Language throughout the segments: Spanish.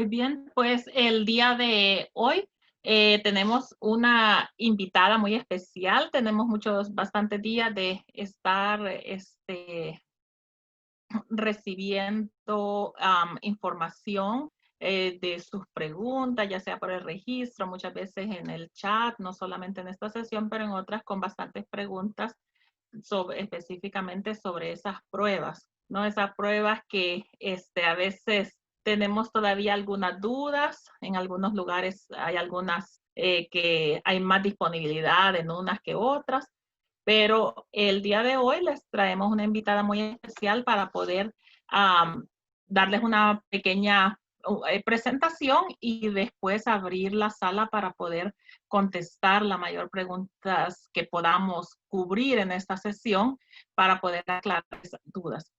Muy bien, pues el día de hoy tenemos una invitada muy especial. Tenemos bastantes días de estar recibiendo información de sus preguntas, ya sea por el registro, muchas veces en el chat, no solamente en esta sesión, pero en otras con bastantes preguntas específicamente sobre esas pruebas, ¿no? Esas pruebas que a veces tenemos todavía algunas dudas, en algunos lugares hay algunas que hay más disponibilidad en unas que otras, pero el día de hoy les traemos una invitada muy especial para poder darles una pequeña presentación y después abrir la sala para poder contestar la mayor preguntas que podamos cubrir en esta sesión para poder aclarar esas dudas.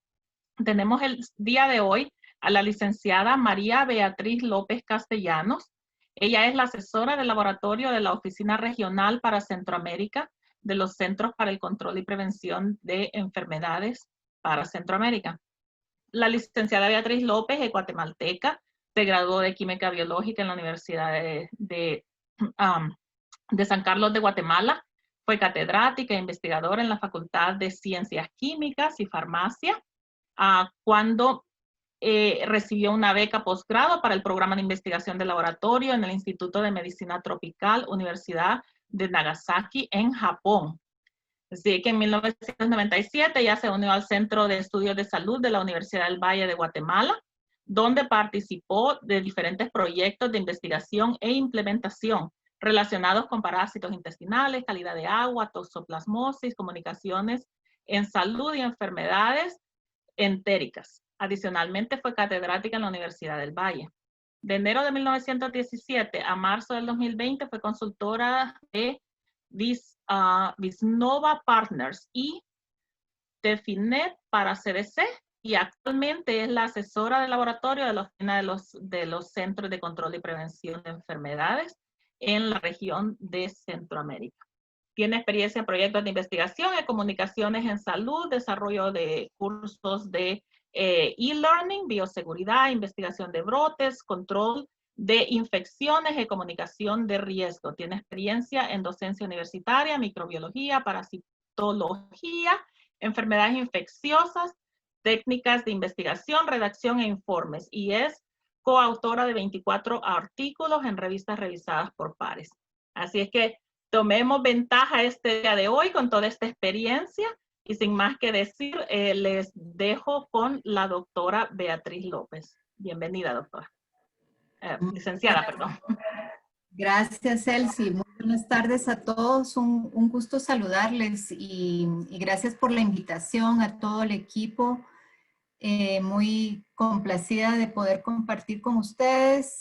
Tenemos el día de hoy a la licenciada María Beatriz López Castellanos. Ella es la asesora del laboratorio de la Oficina Regional para Centroamérica de los Centros para el Control y Prevención de Enfermedades para Centroamérica. La licenciada Beatriz López es guatemalteca, se graduó de Química Biológica en la Universidad de San Carlos de Guatemala. Fue catedrática e investigadora en la Facultad de Ciencias Químicas y Farmacia, cuando recibió una beca posgrado para el programa de investigación de laboratorio en el Instituto de Medicina Tropical, Universidad de Nagasaki, en Japón. Así que en 1997 ya se unió al Centro de Estudios de Salud de la Universidad del Valle de Guatemala, donde participó de diferentes proyectos de investigación e implementación relacionados con parásitos intestinales, calidad de agua, toxoplasmosis, comunicaciones en salud y enfermedades entéricas. Adicionalmente, fue catedrática en la Universidad del Valle. De enero de 1917 a marzo del 2020 fue consultora de Visnova Partners y Definet para CDC, y actualmente es la asesora de laboratorio de la Oficina de los Centros de Control y Prevención de Enfermedades en la región de Centroamérica. Tiene experiencia en proyectos de investigación, en comunicaciones en salud, desarrollo de cursos de e-learning, bioseguridad, investigación de brotes, control de infecciones y comunicación de riesgo. Tiene experiencia en docencia universitaria, microbiología, parasitología, enfermedades infecciosas, técnicas de investigación, redacción e informes, y es coautora de 24 artículos en revistas revisadas por pares. Así es que tomemos ventaja este día de hoy con toda esta experiencia, y sin más que decir, les dejo con la doctora Beatriz López. Bienvenida, doctora. Licenciada, perdón. Gracias, Elsie. Muy buenas tardes a todos. Un gusto saludarles y gracias por la invitación a todo el equipo. Muy complacida de poder compartir con ustedes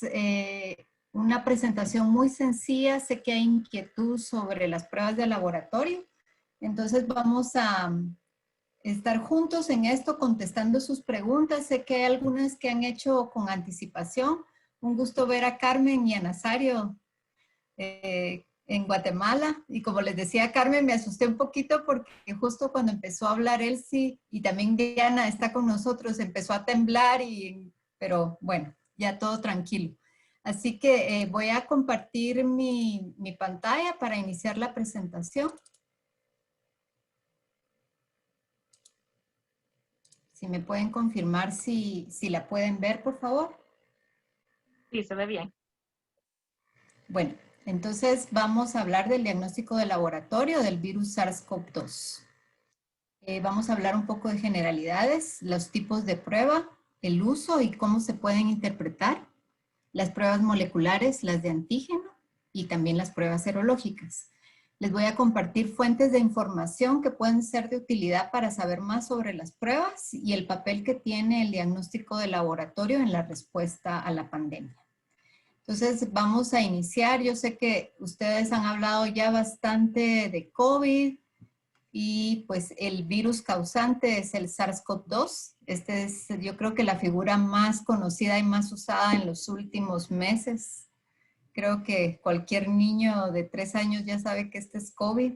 una presentación muy sencilla. Sé que hay inquietud sobre las pruebas de laboratorio, entonces vamos a estar juntos en esto contestando sus preguntas. Sé que hay algunas que han hecho con anticipación. Un gusto ver a Carmen y a Nazario en Guatemala, y como les decía a Carmen, me asusté un poquito porque justo cuando empezó a hablar Elsie, y también Diana está con nosotros, empezó a temblar, pero bueno, ya todo tranquilo. Así que voy a compartir mi pantalla para iniciar la presentación. Si me pueden confirmar si la pueden ver, por favor. Sí, se ve bien. Bueno, entonces vamos a hablar del diagnóstico de laboratorio del virus SARS-CoV-2. Vamos a hablar un poco de generalidades, los tipos de prueba, el uso y cómo se pueden interpretar, las pruebas moleculares, las de antígeno y también las pruebas serológicas. Les voy a compartir fuentes de información que pueden ser de utilidad para saber más sobre las pruebas y el papel que tiene el diagnóstico de laboratorio en la respuesta a la pandemia. Entonces vamos a iniciar. Yo sé que ustedes han hablado ya bastante de COVID y pues el virus causante es el SARS-CoV-2. Este es, yo creo que la figura más conocida y más usada en los últimos meses. Creo que cualquier niño de 3 años ya sabe que este es COVID.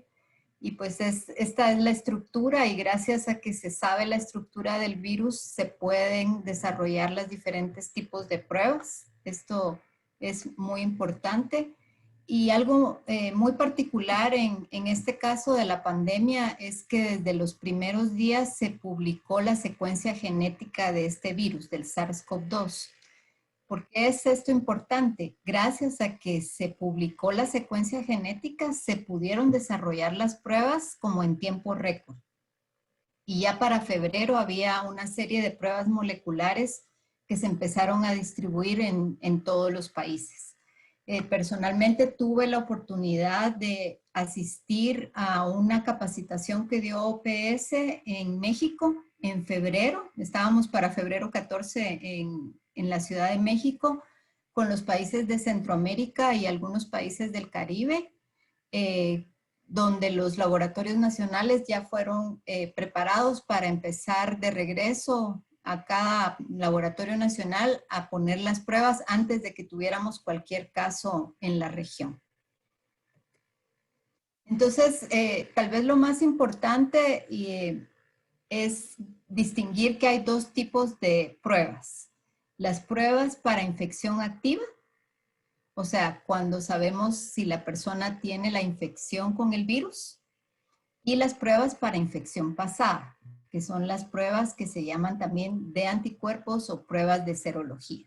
Y pues esta es la estructura, y gracias a que se sabe la estructura del virus se pueden desarrollar los diferentes tipos de pruebas. Esto es muy importante. Y algo muy particular en este caso de la pandemia es que desde los primeros días se publicó la secuencia genética de este virus, del SARS-CoV-2. ¿Por qué es esto importante? Gracias a que se publicó la secuencia genética, se pudieron desarrollar las pruebas como en tiempo récord. Y ya para febrero había una serie de pruebas moleculares que se empezaron a distribuir en todos los países. Personalmente tuve la oportunidad de asistir a una capacitación que dio OPS en México en febrero. Estábamos para febrero 14 en la Ciudad de México con los países de Centroamérica y algunos países del Caribe, donde los laboratorios nacionales ya fueron preparados para empezar de regreso a cada laboratorio nacional a poner las pruebas antes de que tuviéramos cualquier caso en la región. Entonces, tal vez lo más importante es distinguir que hay dos tipos de pruebas. Las pruebas para infección activa, o sea, cuando sabemos si la persona tiene la infección con el virus, y las pruebas para infección pasada, que son las pruebas que se llaman también de anticuerpos o pruebas de serología.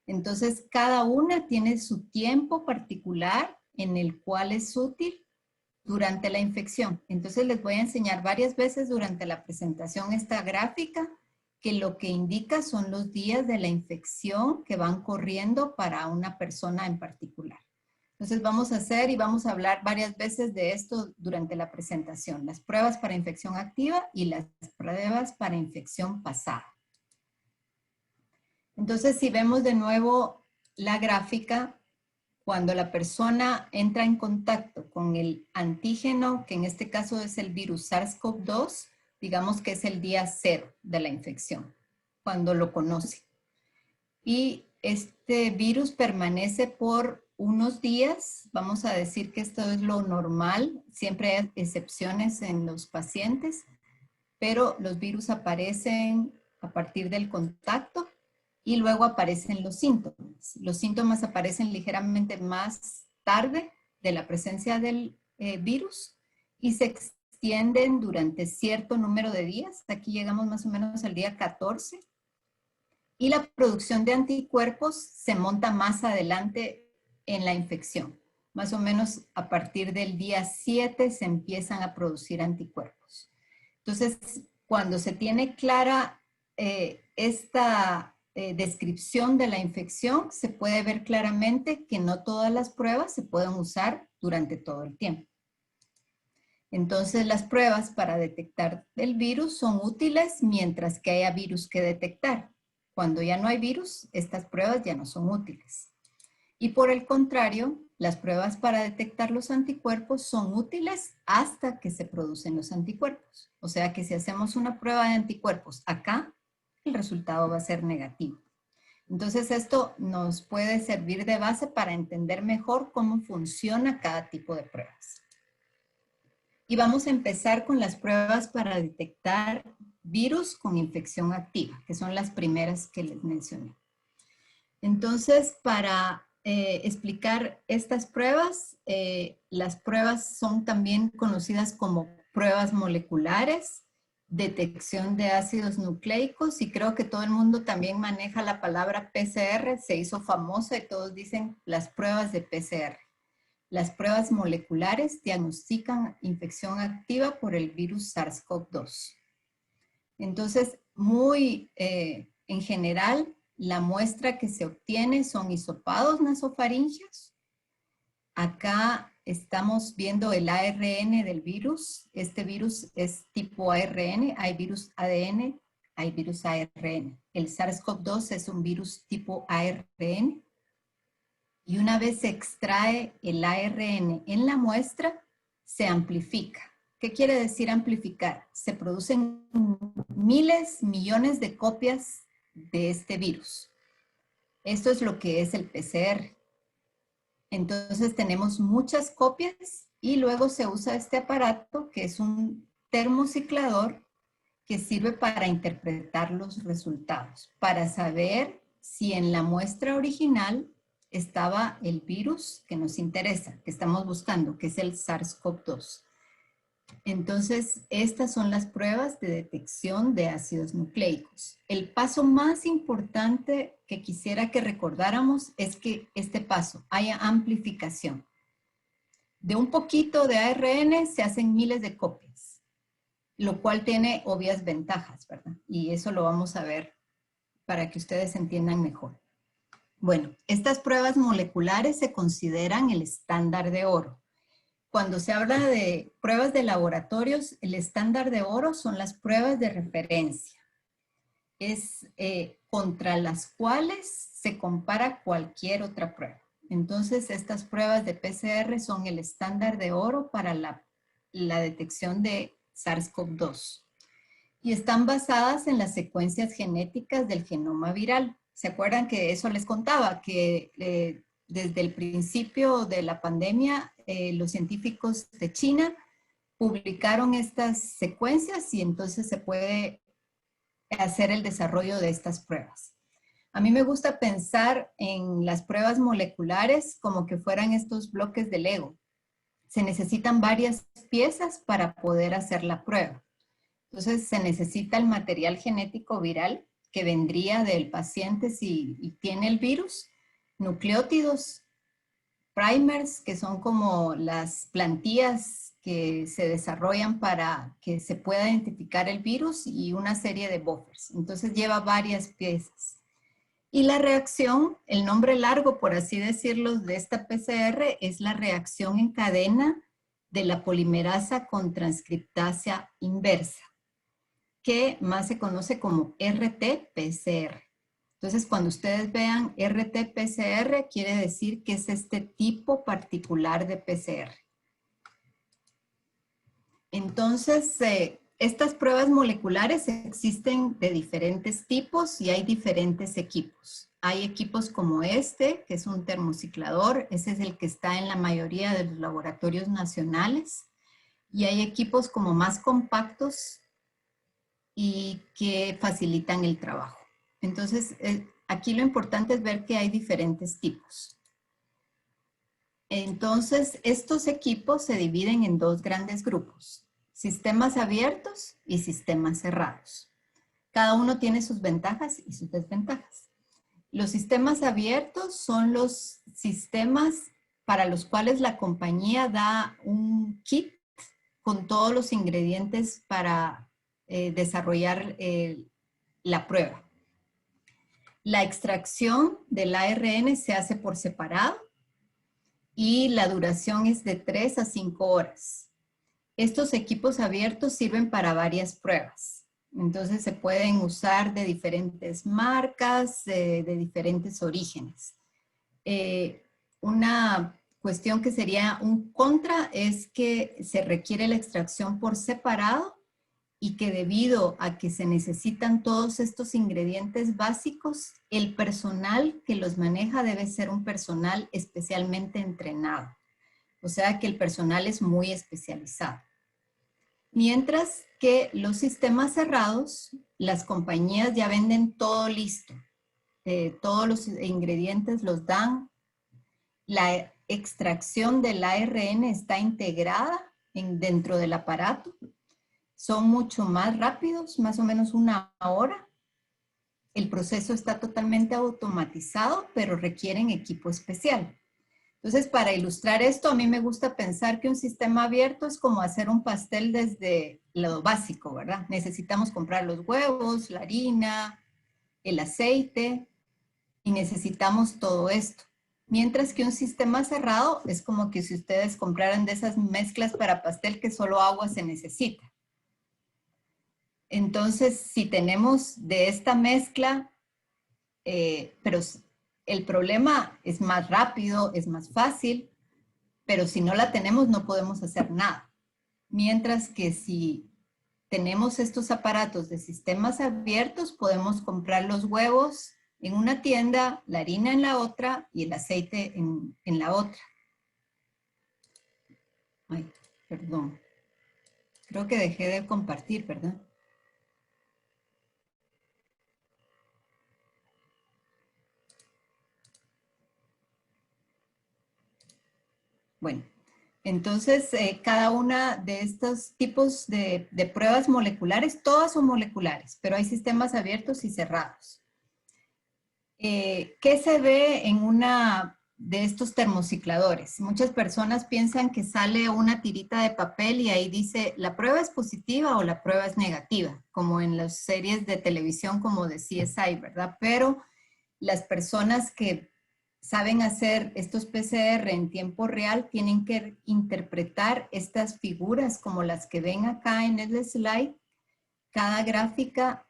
Entonces, cada una tiene su tiempo particular en el cual es útil durante la infección. Entonces, les voy a enseñar varias veces durante la presentación esta gráfica que lo que indica son los días de la infección que van corriendo para una persona en particular. Entonces vamos a hacer y vamos a hablar varias veces de esto durante la presentación. Las pruebas para infección activa y las pruebas para infección pasada. Entonces si vemos de nuevo la gráfica, cuando la persona entra en contacto con el antígeno, que en este caso es el virus SARS-CoV-2, digamos que es el día 0 de la infección, cuando lo conoce. Y este virus permanece por unos días, vamos a decir que esto es lo normal, siempre hay excepciones en los pacientes, pero los virus aparecen a partir del contacto y luego aparecen los síntomas. Los síntomas aparecen ligeramente más tarde de la presencia del virus y se extienden durante cierto número de días. Aquí llegamos más o menos al día 14. Y la producción de anticuerpos se monta más adelante en la infección. Más o menos a partir del día 7 se empiezan a producir anticuerpos. Entonces, cuando se tiene clara esta descripción de la infección, se puede ver claramente que no todas las pruebas se pueden usar durante todo el tiempo. Entonces, las pruebas para detectar el virus son útiles mientras que haya virus que detectar. Cuando ya no hay virus, estas pruebas ya no son útiles. Y por el contrario, las pruebas para detectar los anticuerpos son útiles hasta que se producen los anticuerpos. O sea que si hacemos una prueba de anticuerpos acá, el resultado va a ser negativo. Entonces esto nos puede servir de base para entender mejor cómo funciona cada tipo de pruebas. Y vamos a empezar con las pruebas para detectar virus con infección activa, que son las primeras que les mencioné. Entonces, para explicar estas pruebas, las pruebas son también conocidas como pruebas moleculares, detección de ácidos nucleicos, y creo que todo el mundo también maneja la palabra PCR, se hizo famosa y todos dicen las pruebas de PCR. Las pruebas moleculares diagnostican infección activa por el virus SARS-CoV-2. Entonces, en general, la muestra que se obtiene son hisopados nasofaríngeos. Acá estamos viendo el ARN del virus. Este virus es tipo ARN, hay virus ADN, hay virus ARN. El SARS-CoV-2 es un virus tipo ARN. Y una vez se extrae el ARN en la muestra, se amplifica. ¿Qué quiere decir amplificar? Se producen miles, millones de copias de este virus. Esto es lo que es el PCR. Entonces tenemos muchas copias y luego se usa este aparato que es un termociclador que sirve para interpretar los resultados, para saber si en la muestra original estaba el virus que nos interesa, que estamos buscando, que es el SARS-CoV-2. Entonces, estas son las pruebas de detección de ácidos nucleicos. El paso más importante que quisiera que recordáramos es que este paso haya amplificación. De un poquito de ARN se hacen miles de copias, lo cual tiene obvias ventajas, ¿verdad? Y eso lo vamos a ver para que ustedes entiendan mejor. Bueno, estas pruebas moleculares se consideran el estándar de oro. Cuando se habla de pruebas de laboratorios, el estándar de oro son las pruebas de referencia. Es contra las cuales se compara cualquier otra prueba. Entonces, estas pruebas de PCR son el estándar de oro para la detección de SARS-CoV-2. Y están basadas en las secuencias genéticas del genoma viral. ¿Se acuerdan que eso les contaba? Que desde el principio de la pandemia, los científicos de China publicaron estas secuencias y entonces se puede hacer el desarrollo de estas pruebas. A mí me gusta pensar en las pruebas moleculares como que fueran estos bloques de Lego. Se necesitan varias piezas para poder hacer la prueba. Entonces se necesita el material genético viral que vendría del paciente si tiene el virus, nucleótidos, primers, que son como las plantillas que se desarrollan para que se pueda identificar el virus y una serie de buffers. Entonces lleva varias piezas. Y la reacción, el nombre largo, por así decirlo, de esta PCR es la reacción en cadena de la polimerasa con transcriptasa inversa, que más se conoce como RT-PCR. Entonces, cuando ustedes vean RT-PCR, quiere decir que es este tipo particular de PCR. Entonces, estas pruebas moleculares existen de diferentes tipos y hay diferentes equipos. Hay equipos como este, que es un termociclador. Ese es el que está en la mayoría de los laboratorios nacionales. Y hay equipos como más compactos y que facilitan el trabajo. Entonces, aquí lo importante es ver que hay diferentes tipos. Entonces, estos equipos se dividen en dos grandes grupos, sistemas abiertos y sistemas cerrados. Cada uno tiene sus ventajas y sus desventajas. Los sistemas abiertos son los sistemas para los cuales la compañía da un kit con todos los ingredientes para desarrollar la prueba. La extracción del ARN se hace por separado y la duración es de 3 a 5 horas. Estos equipos abiertos sirven para varias pruebas. Entonces se pueden usar de diferentes marcas, de diferentes orígenes. Una cuestión que sería un contra es que se requiere la extracción por separado y que debido a que se necesitan todos estos ingredientes básicos, el personal que los maneja debe ser un personal especialmente entrenado. O sea que el personal es muy especializado. Mientras que los sistemas cerrados, las compañías ya venden todo listo. Todos los ingredientes los dan. La extracción del ARN está integrada dentro del aparato. Son mucho más rápidos, más o menos 1 hora. El proceso está totalmente automatizado, pero requieren equipo especial. Entonces, para ilustrar esto, a mí me gusta pensar que un sistema abierto es como hacer un pastel desde lo básico, ¿verdad? Necesitamos comprar los huevos, la harina, el aceite, y necesitamos todo esto. Mientras que un sistema cerrado es como que si ustedes compraran de esas mezclas para pastel que solo agua se necesita. Entonces, si tenemos de esta mezcla, pero el problema es más rápido, es más fácil, pero si no la tenemos no podemos hacer nada. Mientras que si tenemos estos aparatos de sistemas abiertos, podemos comprar los huevos en una tienda, la harina en la otra y el aceite en la otra. Ay, perdón. Creo que dejé de compartir, ¿verdad? Bueno, entonces cada una de estos tipos de pruebas moleculares, todas son moleculares, pero hay sistemas abiertos y cerrados. ¿Qué se ve en una de estos termocicladores? Muchas personas piensan que sale una tirita de papel y ahí dice la prueba es positiva o la prueba es negativa, como en las series de televisión como de CSI, ¿verdad? Pero las personas que saben hacer estos PCR en tiempo real tienen que interpretar estas figuras como las que ven acá en el slide. Cada gráfica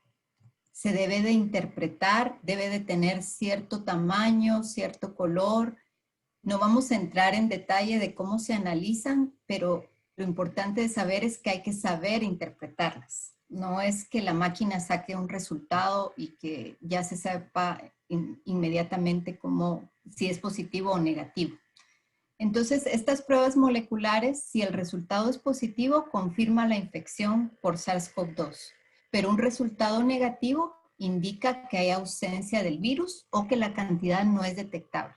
se debe de interpretar, debe de tener cierto tamaño, cierto color. No vamos a entrar en detalle de cómo se analizan, pero lo importante de saber es que hay que saber interpretarlas. No es que la máquina saque un resultado y que ya se sepa inmediatamente cómo, si es positivo o negativo. Entonces, estas pruebas moleculares, si el resultado es positivo, confirma la infección por SARS-CoV-2. Pero un resultado negativo indica que hay ausencia del virus o que la cantidad no es detectable.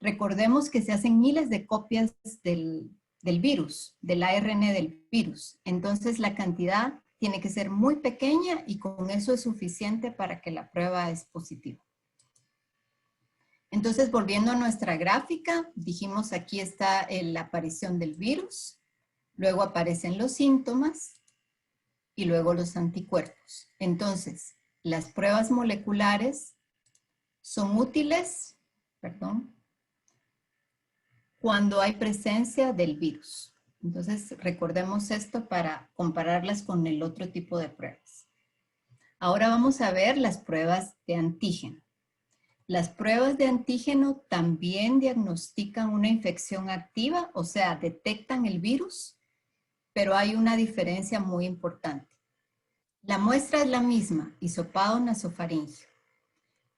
Recordemos que se hacen miles de copias del virus, del ARN del virus. Entonces, la cantidad tiene que ser muy pequeña y con eso es suficiente para que la prueba es positiva. Entonces, volviendo a nuestra gráfica, dijimos aquí está la aparición del virus, luego aparecen los síntomas y luego los anticuerpos. Entonces, las pruebas moleculares son útiles, cuando hay presencia del virus. Entonces, recordemos esto para compararlas con el otro tipo de pruebas. Ahora vamos a ver las pruebas de antígeno. Las pruebas de antígeno también diagnostican una infección activa, o sea, detectan el virus, pero hay una diferencia muy importante. La muestra es la misma, hisopado nasofaringeo,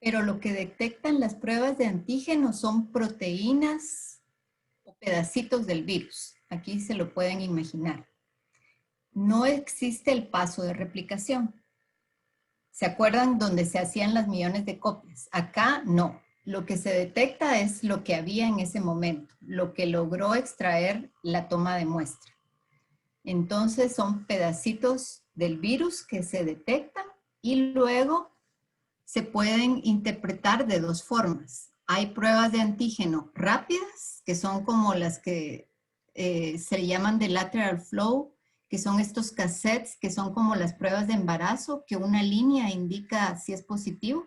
pero lo que detectan las pruebas de antígeno son proteínas o pedacitos del virus. Aquí se lo pueden imaginar. No existe el paso de replicación. ¿Se acuerdan donde se hacían las millones de copias? Acá no. Lo que se detecta es lo que había en ese momento, lo que logró extraer la toma de muestra. Entonces son pedacitos del virus que se detectan y luego se pueden interpretar de dos formas. Hay pruebas de antígeno rápidas, que son como las que se llaman de lateral flow, que son estos cassettes, que son como las pruebas de embarazo, que una línea indica si es positivo,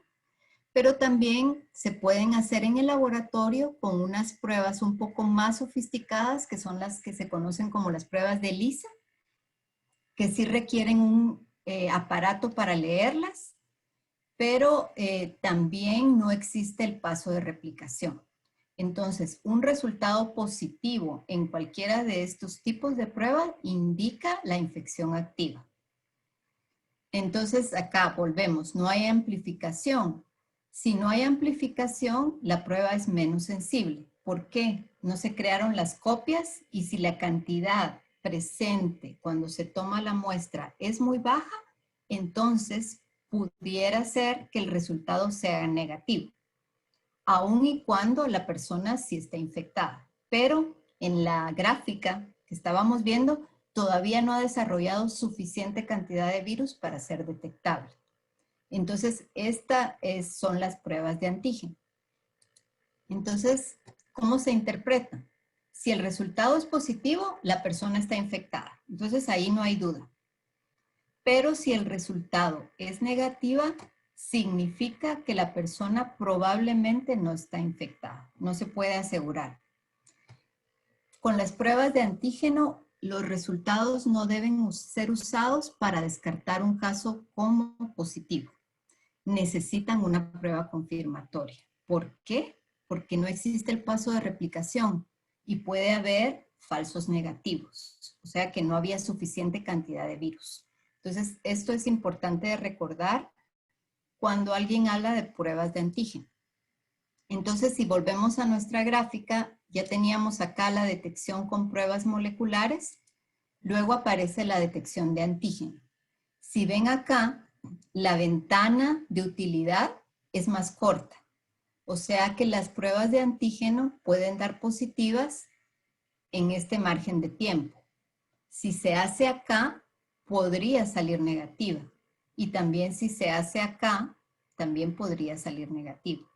pero también se pueden hacer en el laboratorio con unas pruebas un poco más sofisticadas, que son las que se conocen como las pruebas de ELISA, que sí requieren un aparato para leerlas, pero también no existe el paso de replicación. Entonces, un resultado positivo en cualquiera de estos tipos de pruebas indica la infección activa. Entonces, acá volvemos, no hay amplificación. Si no hay amplificación, la prueba es menos sensible. ¿Por qué? No se crearon las copias y si la cantidad presente cuando se toma la muestra es muy baja, entonces pudiera ser que el resultado sea negativo, aun y cuando la persona sí está infectada. Pero en la gráfica que estábamos viendo, todavía no ha desarrollado suficiente cantidad de virus para ser detectable. Entonces, estas son las pruebas de antígeno. Entonces, ¿cómo se interpreta? Si el resultado es positivo, la persona está infectada. Entonces, ahí no hay duda. Pero si el resultado es negativa, significa que la persona probablemente no está infectada. No se puede asegurar. Con las pruebas de antígeno, los resultados no deben ser usados para descartar un caso como positivo. Necesitan una prueba confirmatoria. ¿Por qué? Porque no existe el paso de replicación y puede haber falsos negativos. O sea que no había suficiente cantidad de virus. Entonces, esto es importante de recordar cuando alguien habla de pruebas de antígeno. Entonces, si volvemos a nuestra gráfica, ya teníamos acá la detección con pruebas moleculares, luego aparece la detección de antígeno. Si ven acá, la ventana de utilidad es más corta, o sea que las pruebas de antígeno pueden dar positivas en este margen de tiempo. Si se hace acá, podría salir negativa. Y también si se hace acá, también podría salir negativo.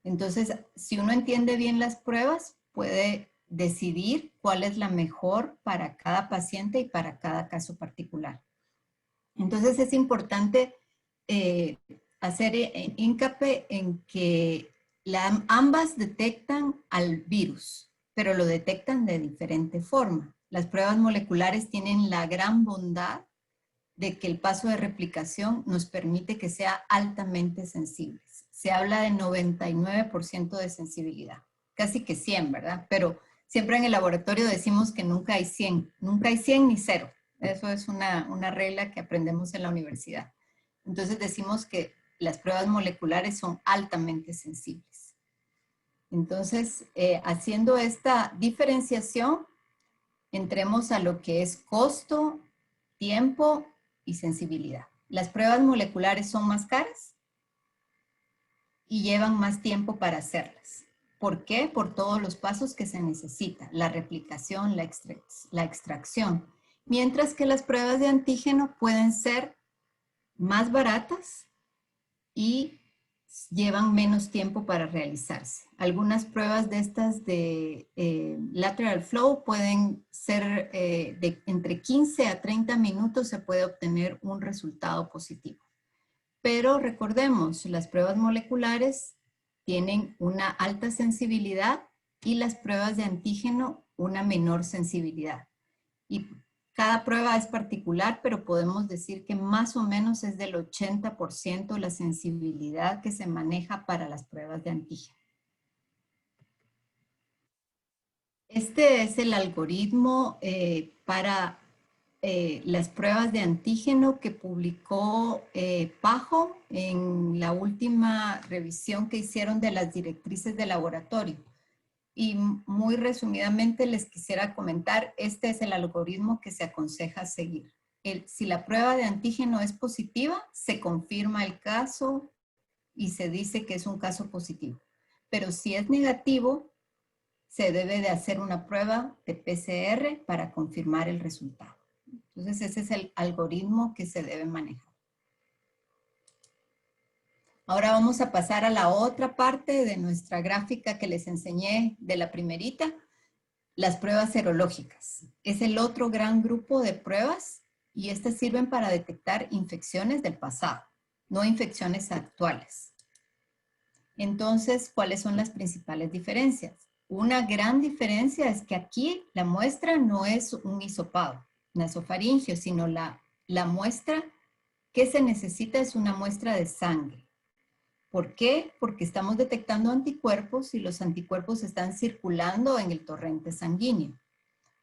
Entonces, si uno entiende bien las pruebas, puede decidir cuál es la mejor para cada paciente y para cada caso particular. Entonces, es importante hacer hincapié en que ambas detectan al virus, pero lo detectan de diferente forma. Las pruebas moleculares tienen la gran bondad de que el paso de replicación nos permite que sea altamente sensible. Se habla de 99% de sensibilidad, casi que 100, ¿verdad? Pero siempre en el laboratorio decimos que nunca hay 100, nunca hay 100 ni 0. Eso es una regla que aprendemos en la universidad. Entonces decimos que las pruebas moleculares son altamente sensibles. Entonces, haciendo esta diferenciación, entremos a lo que es costo, tiempo y sensibilidad. Las pruebas moleculares son más caras y llevan más tiempo para hacerlas. ¿Por qué? Por todos los pasos que se necesitan, la replicación, la extracción. Mientras que las pruebas de antígeno pueden ser más baratas y llevan menos tiempo para realizarse. Algunas pruebas de estas de lateral flow pueden ser de entre 15 a 30 minutos se puede obtener un resultado positivo. Pero recordemos, las pruebas moleculares tienen una alta sensibilidad y las pruebas de antígeno una menor sensibilidad. Y cada prueba es particular, pero podemos decir que más o menos es del 80% la sensibilidad que se maneja para las pruebas de antígeno. Este es el algoritmo para las pruebas de antígeno que publicó Pajo en la última revisión que hicieron de las directrices de laboratorio. Y muy resumidamente les quisiera comentar, este es el algoritmo que se aconseja seguir. Si la prueba de antígeno es positiva, se confirma el caso y se dice que es un caso positivo. Pero si es negativo, se debe de hacer una prueba de PCR para confirmar el resultado. Entonces ese es el algoritmo que se debe manejar. Ahora vamos a pasar a la otra parte de nuestra gráfica que les enseñé de la primerita, las pruebas serológicas. Es el otro gran grupo de pruebas y estas sirven para detectar infecciones del pasado, no infecciones actuales. Entonces, ¿cuáles son las principales diferencias? Una gran diferencia es que aquí la muestra no es un hisopado nasofaringeo, sino la muestra que se necesita es una muestra de sangre. ¿Por qué? Porque estamos detectando anticuerpos y los anticuerpos están circulando en el torrente sanguíneo.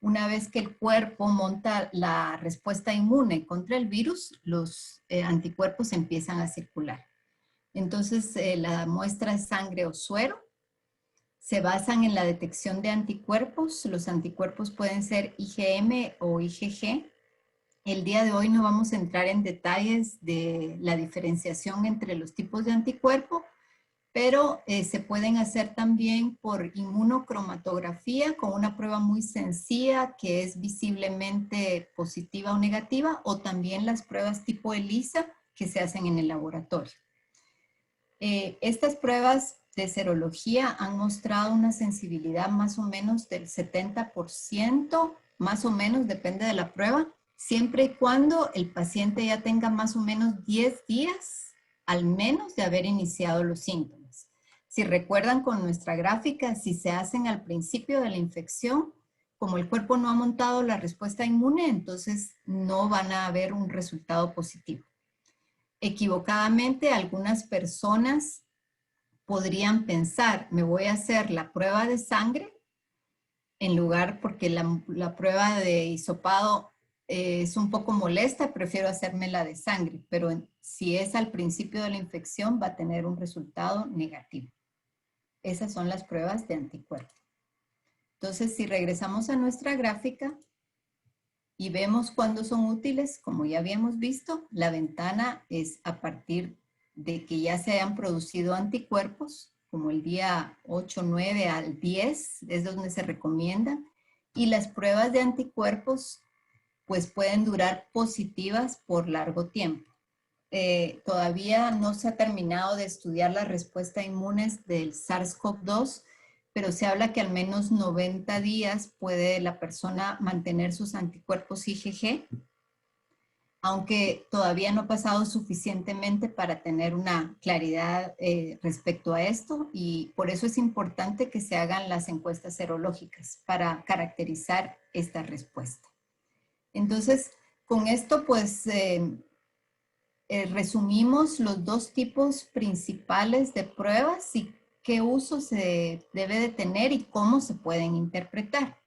Una vez que el cuerpo monta la respuesta inmune contra el virus, los anticuerpos empiezan a circular. Entonces, la muestra de sangre o suero se basan en la detección de anticuerpos. Los anticuerpos pueden ser IgM o IgG. El día de hoy no vamos a entrar en detalles de la diferenciación entre los tipos de anticuerpo, pero se pueden hacer también por inmunocromatografía con una prueba muy sencilla que es visiblemente positiva o negativa, o también las pruebas tipo ELISA que se hacen en el laboratorio. Estas pruebas de serología han mostrado una sensibilidad más o menos del 70%, más o menos, depende de la prueba, siempre y cuando el paciente ya tenga más o menos 10 días al menos de haber iniciado los síntomas. Si recuerdan con nuestra gráfica, si se hacen al principio de la infección, como el cuerpo no ha montado la respuesta inmune, entonces no van a haber un resultado positivo. Equivocadamente, algunas personas podrían pensar, me voy a hacer la prueba de sangre en lugar, porque la prueba de hisopado es un poco molesta, prefiero hacerme la de sangre, pero si es al principio de la infección va a tener un resultado negativo. Esas son las pruebas de anticuerpos. Entonces, si regresamos a nuestra gráfica y vemos cuándo son útiles, como ya habíamos visto, la ventana es a partir de que ya se hayan producido anticuerpos, como el día 8, 9 al 10, es donde se recomienda. Y las pruebas de anticuerpos pues pueden durar positivas por largo tiempo. Todavía no se ha terminado de estudiar la respuesta inmunes del SARS-CoV-2, pero se habla que al menos 90 días puede la persona mantener sus anticuerpos IgG, aunque todavía no ha pasado suficientemente para tener una claridad respecto a esto, y por eso es importante que se hagan las encuestas serológicas para caracterizar esta respuesta. Entonces, con esto pues resumimos los dos tipos principales de pruebas y qué uso se debe de tener y cómo se pueden interpretar.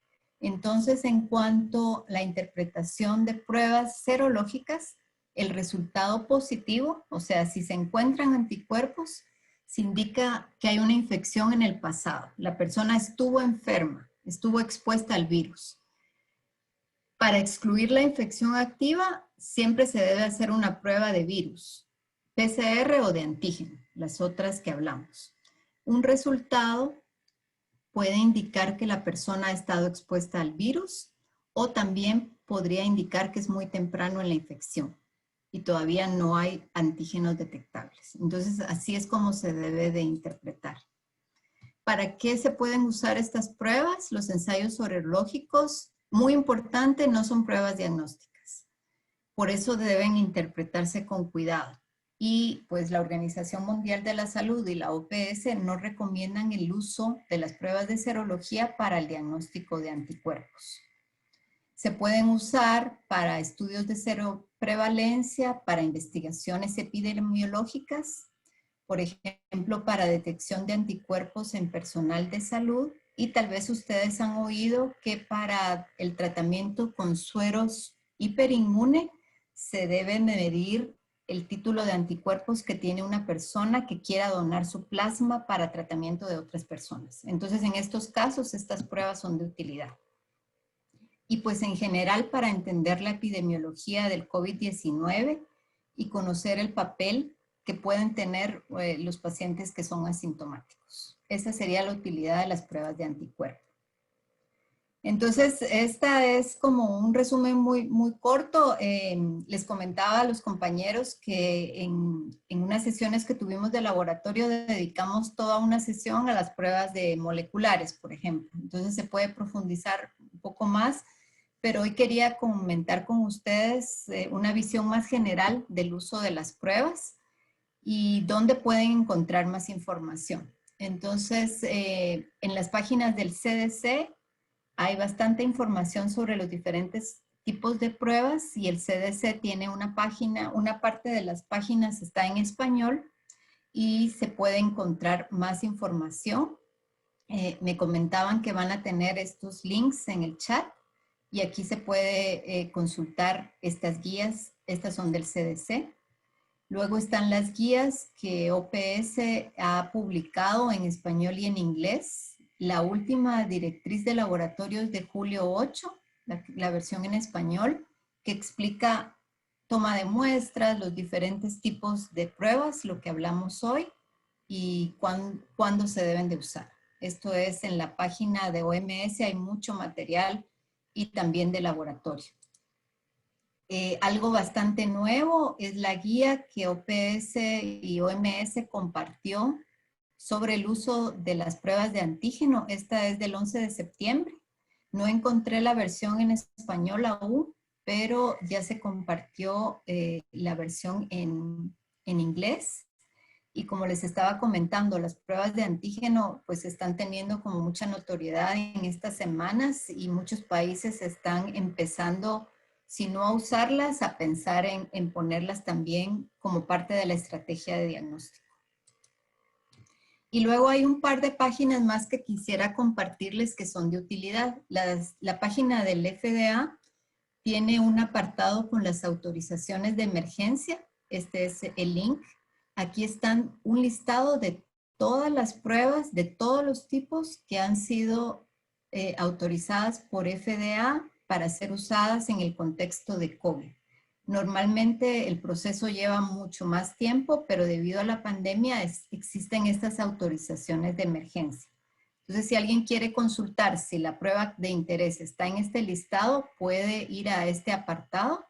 Entonces, en cuanto a la interpretación de pruebas serológicas, el resultado positivo, o sea, si se encuentran anticuerpos, se indica que hay una infección en el pasado. La persona estuvo enferma, estuvo expuesta al virus. Para excluir la infección activa, siempre se debe hacer una prueba de virus, PCR o de antígeno, las otras que hablamos. Un resultado puede indicar que la persona ha estado expuesta al virus o también podría indicar que es muy temprano en la infección y todavía no hay antígenos detectables. Entonces, así es como se debe de interpretar. ¿Para qué se pueden usar estas pruebas? Los ensayos sorológicos, muy importante, no son pruebas diagnósticas. Por eso deben interpretarse con cuidado. Y pues la Organización Mundial de la Salud y la OPS no recomiendan el uso de las pruebas de serología para el diagnóstico de anticuerpos. Se pueden usar para estudios de seroprevalencia, para investigaciones epidemiológicas, por ejemplo, para detección de anticuerpos en personal de salud, y tal vez ustedes han oído que para el tratamiento con sueros hiperinmune se debe medir el título de anticuerpos que tiene una persona que quiera donar su plasma para tratamiento de otras personas. Entonces, en estos casos, estas pruebas son de utilidad. Y pues en general para entender la epidemiología del COVID-19 y conocer el papel que pueden tener los pacientes que son asintomáticos. Esa sería la utilidad de las pruebas de anticuerpos. Entonces, esta es como un resumen muy corto. Les comentaba a los compañeros que en unas sesiones que tuvimos de laboratorio dedicamos toda una sesión a las pruebas de moleculares, por ejemplo. Entonces, se puede profundizar un poco más, pero hoy quería comentar con ustedes una visión más general del uso de las pruebas y dónde pueden encontrar más información. Entonces, en las páginas del CDC hay bastante información sobre los diferentes tipos de pruebas y el CDC tiene una página, una parte de las páginas está en español y se puede encontrar más información. Me comentaban que van a tener estos links en el chat y aquí se puede consultar estas guías. Estas son del CDC. Luego están las guías que OPS ha publicado en español y en inglés. La última directriz de laboratorios de julio 8, la versión en español, que explica toma de muestras, los diferentes tipos de pruebas, lo que hablamos hoy, y cuándo se deben de usar. Esto es en la página de OMS, hay mucho material y también de laboratorio. Algo bastante nuevo es la guía que OPS y OMS compartió sobre el uso de las pruebas de antígeno. Esta es del 11 de septiembre. No encontré la versión en español aún, pero ya se compartió la versión en inglés. Y como les estaba comentando, las pruebas de antígeno pues están teniendo como mucha notoriedad en estas semanas y muchos países están empezando, si no a usarlas, a pensar en ponerlas también como parte de la estrategia de diagnóstico. Y luego hay un par de páginas más que quisiera compartirles que son de utilidad. La página del FDA tiene un apartado con las autorizaciones de emergencia. Este es el link. Aquí están un listado de todas las pruebas de todos los tipos que han sido autorizadas por FDA para ser usadas en el contexto de COVID. Normalmente el proceso lleva mucho más tiempo, pero debido a la pandemia existen estas autorizaciones de emergencia. Entonces, si alguien quiere consultar si la prueba de interés está en este listado, puede ir a este apartado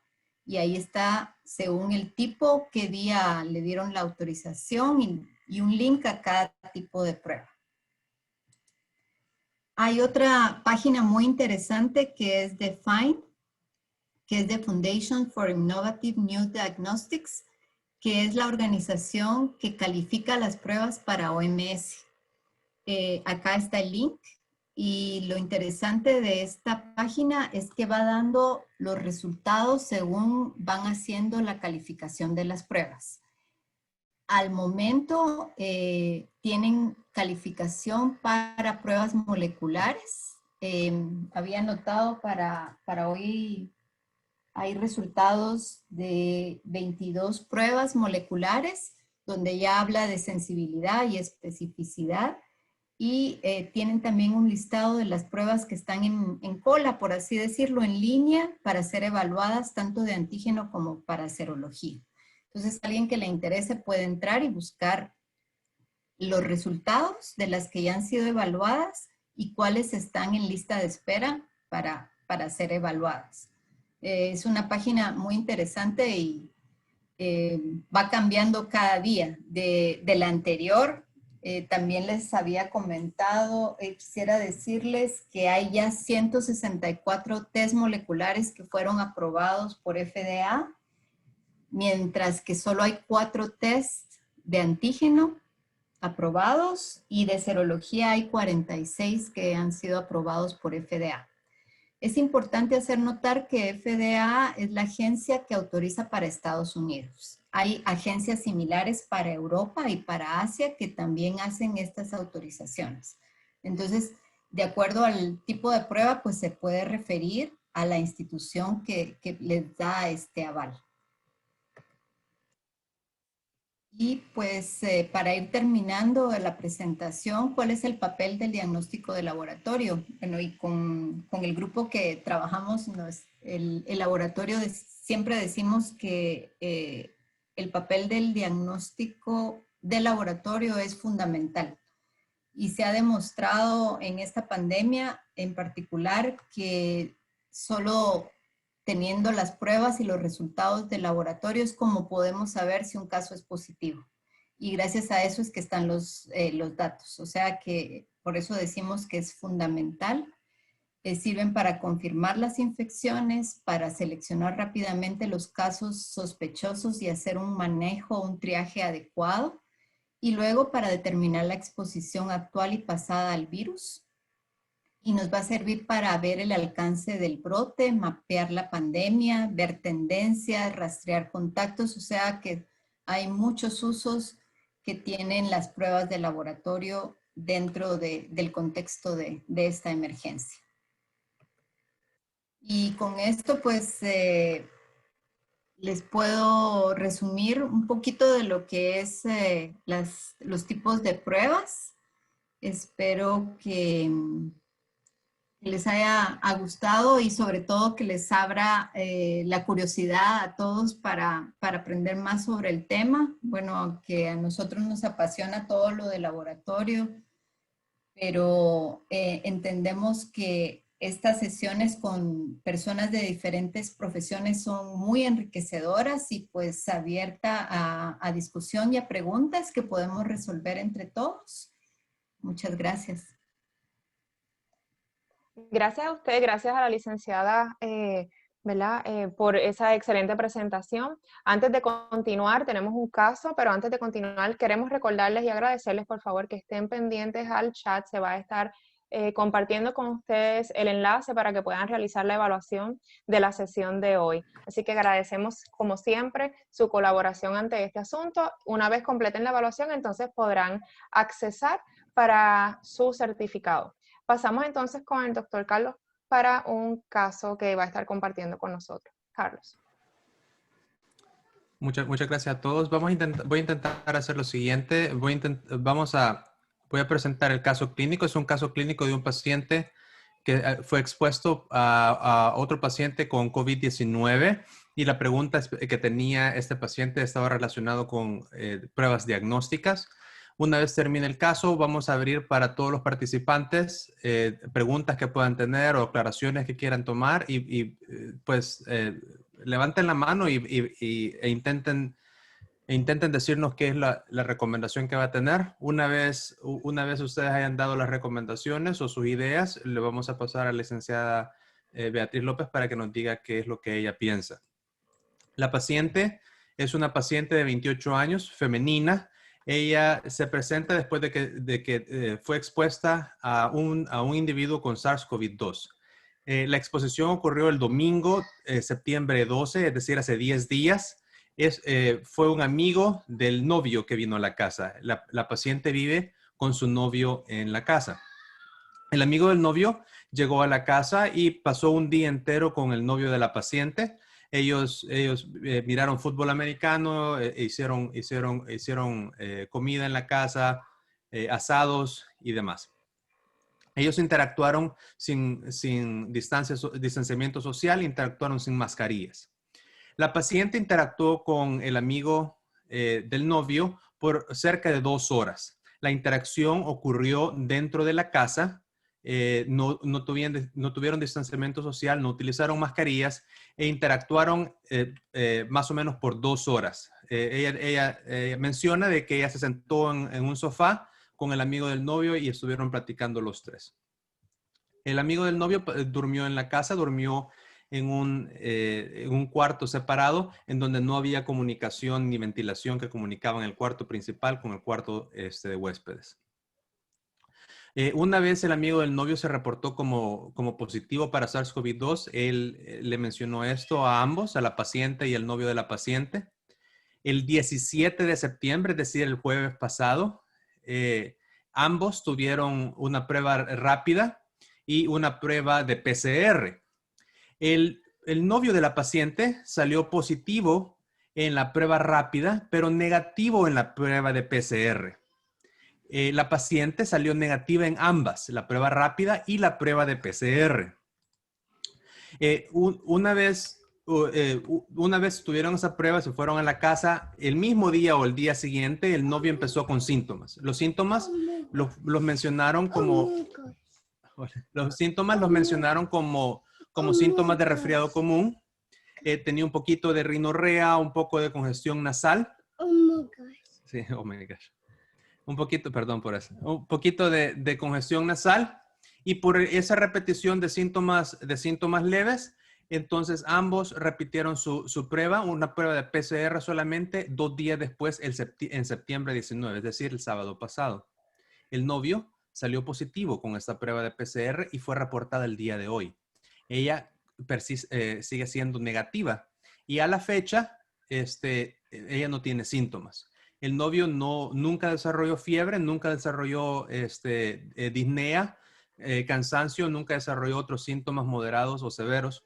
y ahí está según el tipo, qué día le dieron la autorización y un link a cada tipo de prueba. Hay otra página muy interesante que es de FIND, que es de Foundation for Innovative New Diagnostics, que es la organización que califica las pruebas para OMS. Acá está el link y lo interesante de esta página es que va dando los resultados según van haciendo la calificación de las pruebas. Al momento tienen calificación para pruebas moleculares. Había notado para hoy hay resultados de 22 pruebas moleculares donde ya habla de sensibilidad y especificidad. Y tienen también un listado de las pruebas que están en cola, por así decirlo, en línea para ser evaluadas tanto de antígeno como para serología. Entonces, alguien que le interese puede entrar y buscar los resultados de las que ya han sido evaluadas y cuáles están en lista de espera para ser evaluadas. Es una página muy interesante y va cambiando cada día. De la anterior, también les había comentado, quisiera decirles que hay ya 164 test moleculares que fueron aprobados por FDA, mientras que solo hay 4 test de antígeno aprobados y de serología hay 46 que han sido aprobados por FDA. Es importante hacer notar que FDA es la agencia que autoriza para Estados Unidos. Hay agencias similares para Europa y para Asia que también hacen estas autorizaciones. Entonces, de acuerdo al tipo de prueba, pues se puede referir a la institución que les da este aval. Y pues para ir terminando la presentación, ¿cuál es el papel del diagnóstico de laboratorio? Bueno, y con el grupo que trabajamos, el laboratorio, siempre decimos que el papel del diagnóstico de laboratorio es fundamental. Y se ha demostrado en esta pandemia en particular que solo teniendo las pruebas y los resultados de laboratorio es como podemos saber si un caso es positivo. Y gracias a eso es que están los datos. O sea que por eso decimos que es fundamental. Sirven para confirmar las infecciones, para seleccionar rápidamente los casos sospechosos y hacer un manejo, un triaje adecuado. Y luego para determinar la exposición actual y pasada al virus. Y nos va a servir para ver el alcance del brote, mapear la pandemia, ver tendencias, rastrear contactos. O sea que hay muchos usos que tienen las pruebas de laboratorio dentro del contexto de esta emergencia. Y con esto pues les puedo resumir un poquito de lo que es los tipos de pruebas. Espero que les haya gustado y sobre todo que les abra la curiosidad a todos para aprender más sobre el tema. Bueno, que a nosotros nos apasiona todo lo de laboratorio, pero entendemos que estas sesiones con personas de diferentes profesiones son muy enriquecedoras y pues abierta a discusión y a preguntas que podemos resolver entre todos. Muchas gracias. Gracias a usted, gracias a la licenciada por esa excelente presentación. Antes de continuar, tenemos un caso, pero antes de continuar queremos recordarles y agradecerles por favor que estén pendientes al chat. Se va a estar compartiendo con ustedes el enlace para que puedan realizar la evaluación de la sesión de hoy. Así que agradecemos como siempre su colaboración ante este asunto. Una vez completen la evaluación, entonces podrán accesar para su certificado. Pasamos entonces con el doctor Carlos para un caso que va a estar compartiendo con nosotros. Carlos. Muchas gracias a todos. Voy a intentar hacer lo siguiente. Voy a presentar el caso clínico. Es un caso clínico de un paciente que fue expuesto a otro paciente con COVID-19 y la pregunta que tenía este paciente estaba relacionado con pruebas diagnósticas. Una vez termine el caso, vamos a abrir para todos los participantes preguntas que puedan tener o aclaraciones que quieran tomar pues levanten la mano e intenten decirnos qué es la recomendación que va a tener. Una vez ustedes hayan dado las recomendaciones o sus ideas, le vamos a pasar a la licenciada Beatriz López para que nos diga qué es lo que ella piensa. La paciente es una paciente de 28 años, femenina. Ella se presenta después de que fue expuesta a un individuo con SARS-CoV-2. La exposición ocurrió el domingo, septiembre 12, es decir, hace 10 días. Fue un amigo del novio que vino a la casa. La paciente vive con su novio en la casa. El amigo del novio llegó a la casa y pasó un día entero con el novio de la paciente. Ellos miraron fútbol americano, hicieron comida en la casa, asados y demás. Ellos interactuaron sin distanciamiento social, interactuaron sin mascarillas. La paciente interactuó con el amigo del novio por cerca de 2 horas. La interacción ocurrió dentro de la casa. No tuvieron distanciamiento social, no utilizaron mascarillas e interactuaron más o menos por 2 horas. Ella menciona de que ella se sentó en un sofá con el amigo del novio y estuvieron platicando los tres. El amigo del novio durmió en la casa, durmió en un cuarto separado en donde no había comunicación ni ventilación que comunicaban el cuarto principal con el cuarto de huéspedes. Una vez el amigo del novio se reportó como positivo para SARS-CoV-2, él le mencionó esto a ambos, a la paciente y al novio de la paciente. El 17 de septiembre, es decir, el jueves pasado, ambos tuvieron una prueba rápida y una prueba de PCR. El novio de la paciente salió positivo en la prueba rápida, pero negativo en la prueba de PCR. La paciente salió negativa en ambas, la prueba rápida y la prueba de PCR. Una vez tuvieron esa prueba, se fueron a la casa, el mismo día o el día siguiente, el novio empezó con síntomas. Los síntomas los mencionaron como síntomas de resfriado común. Tenía un poquito de rinorrea, un poco de congestión nasal. Oh my gosh. Sí, oh my gosh. Un poquito, perdón por eso. Un poquito de congestión nasal y por esa repetición de síntomas leves, entonces ambos repitieron su prueba, una prueba de PCR solamente 2 días después, en septiembre 19, es decir, el sábado pasado. El novio salió positivo con esta prueba de PCR y fue reportada el día de hoy. Ella sigue siendo negativa y a la fecha ella no tiene síntomas. El novio nunca desarrolló fiebre, nunca desarrolló disnea, cansancio, nunca desarrolló otros síntomas moderados o severos.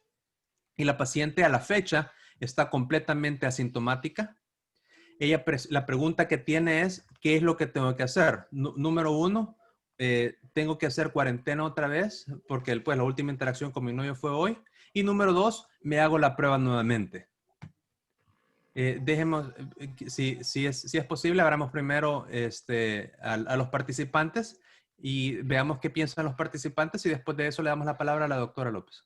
Y la paciente a la fecha está completamente asintomática. La pregunta que tiene es, ¿qué es lo que tengo que hacer? Número 1, tengo que hacer cuarentena otra vez porque la última interacción con mi novio fue hoy. Y número 2, me hago la prueba nuevamente. Dejemos, si es posible, abramos primero a los participantes y veamos qué piensan los participantes y después de eso le damos la palabra a la doctora López.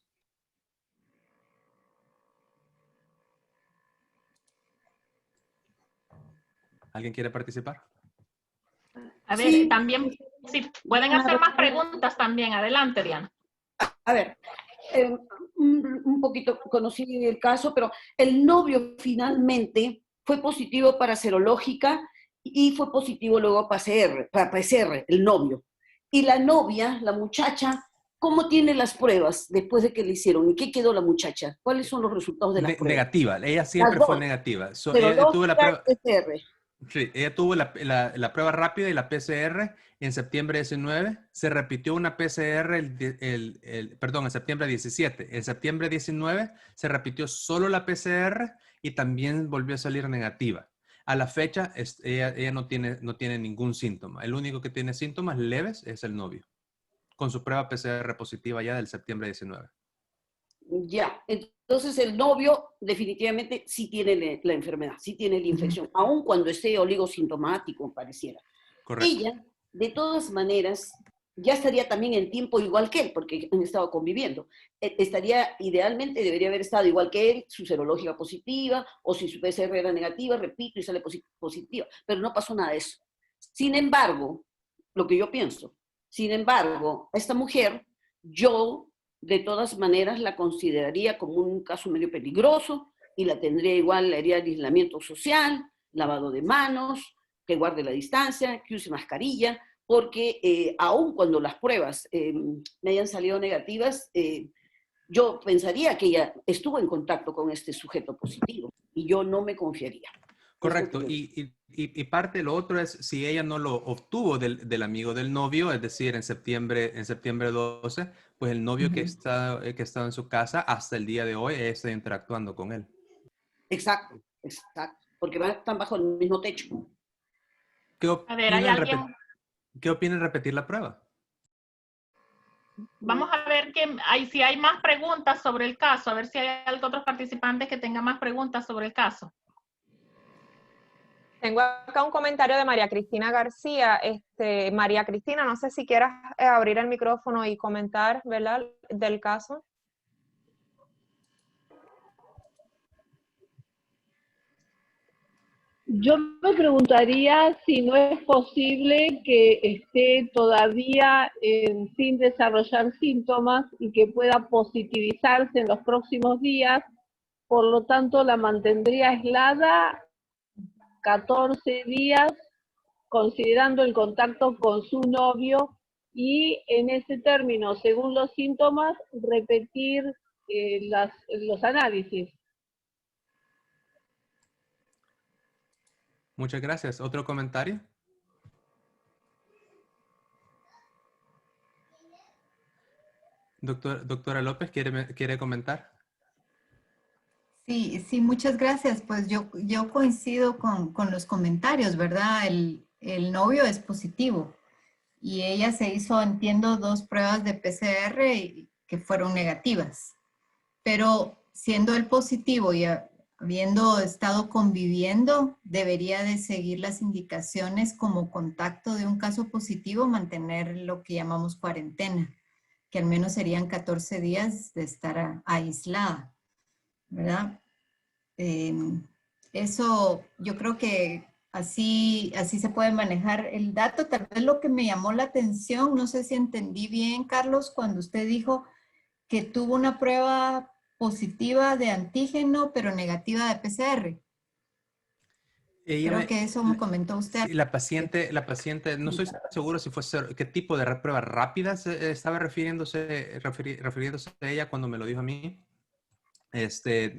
¿Alguien quiere participar? A ver, Sí. también, si pueden hacer más preguntas también. Adelante, Diana. A ver, un poquito conocí el caso, pero el novio finalmente fue positivo para serológica y fue positivo luego para PCR, el novio. Y la novia, la muchacha, ¿cómo tiene las pruebas después de que le hicieron? ¿Y qué quedó la muchacha? ¿Cuáles son los resultados de las pruebas? Negativa, ella siempre fue negativa. Serológica Tuvo la prueba, y PCR. sí, ella tuvo la prueba rápida y la PCR en septiembre 19. Se repitió una PCR en septiembre 17. En septiembre 19 se repitió solo la PCR y también volvió a salir negativa. A la fecha, ella no tiene ningún síntoma. El único que tiene síntomas leves es el novio, con su prueba PCR positiva ya del septiembre 19. Ya, entonces el novio definitivamente sí tiene la enfermedad, sí tiene la infección, aun cuando esté oligosintomático, pareciera. Correcto. Ella, de todas maneras, ya estaría también en tiempo igual que él, porque han estado conviviendo. Estaría, idealmente, debería haber estado igual que él, su serológica positiva, o si su PCR era negativa, repito, y sale positiva. Pero no pasó nada de eso. Sin embargo, lo que yo pienso, sin embargo, a esta mujer, yo, de todas maneras, la consideraría como un caso medio peligroso, y la tendría igual, le haría aislamiento social, lavado de manos, que guarde la distancia, que use mascarilla, porque aun cuando las pruebas me hayan salido negativas, yo pensaría que ella estuvo en contacto con este sujeto positivo y yo no me confiaría. Correcto. Y parte de lo otro es si ella no lo obtuvo del amigo del novio, es decir, en septiembre 12, pues el novio que está en su casa hasta el día de hoy está interactuando con él. Exacto, porque están bajo el mismo techo. ¿Qué A ver, ¿hay alguien? ¿Qué opinan repetir la prueba? Vamos a ver si hay más preguntas sobre el caso, a ver si hay otros participantes que tengan más preguntas sobre el caso. Tengo acá un comentario de María Cristina García. María Cristina, no sé si quieras abrir el micrófono y comentar, ¿verdad?, del caso. Yo me preguntaría si no es posible que esté todavía sin desarrollar síntomas y que pueda positivizarse en los próximos días, por lo tanto la mantendría aislada 14 días, considerando el contacto con su novio, y en ese término, según los síntomas, repetir los análisis. Muchas gracias. ¿Otro comentario? Doctora López, ¿quiere comentar? Sí, muchas gracias. Pues yo coincido con los comentarios, ¿verdad? El novio es positivo y ella se hizo, entiendo, 2 pruebas de PCR que fueron negativas. Pero siendo él positivo y habiendo estado conviviendo, debería de seguir las indicaciones como contacto de un caso positivo, mantener lo que llamamos cuarentena, que al menos serían 14 días de estar aislada, ¿verdad? Eso yo creo que así se puede manejar el dato. Tal vez lo que me llamó la atención, no sé si entendí bien, Carlos, cuando usted dijo que tuvo una prueba positiva de antígeno, pero negativa de PCR. Creo que eso me comentó usted. Sí, la paciente, no estoy seguro si fue qué tipo de prueba rápida estaba refiriéndose a ella cuando me lo dijo a mí.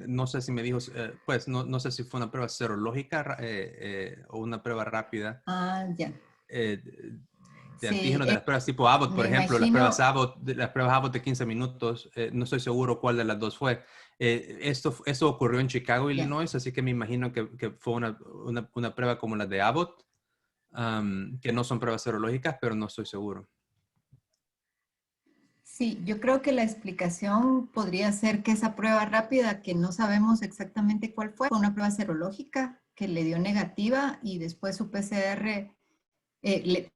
No sé si me dijo, pues no sé si fue una prueba serológica o una prueba rápida. Ah, ya. De antígenos de las pruebas tipo Abbott, por ejemplo, imagino, las pruebas Abbott de 15 minutos, no estoy seguro cuál de las dos fue. Esto ocurrió en Chicago, Illinois, así que me imagino que fue una prueba como la de Abbott, que no son pruebas serológicas, pero no estoy seguro. Sí, yo creo que la explicación podría ser que esa prueba rápida, que no sabemos exactamente cuál fue una prueba serológica que le dio negativa y después su PCR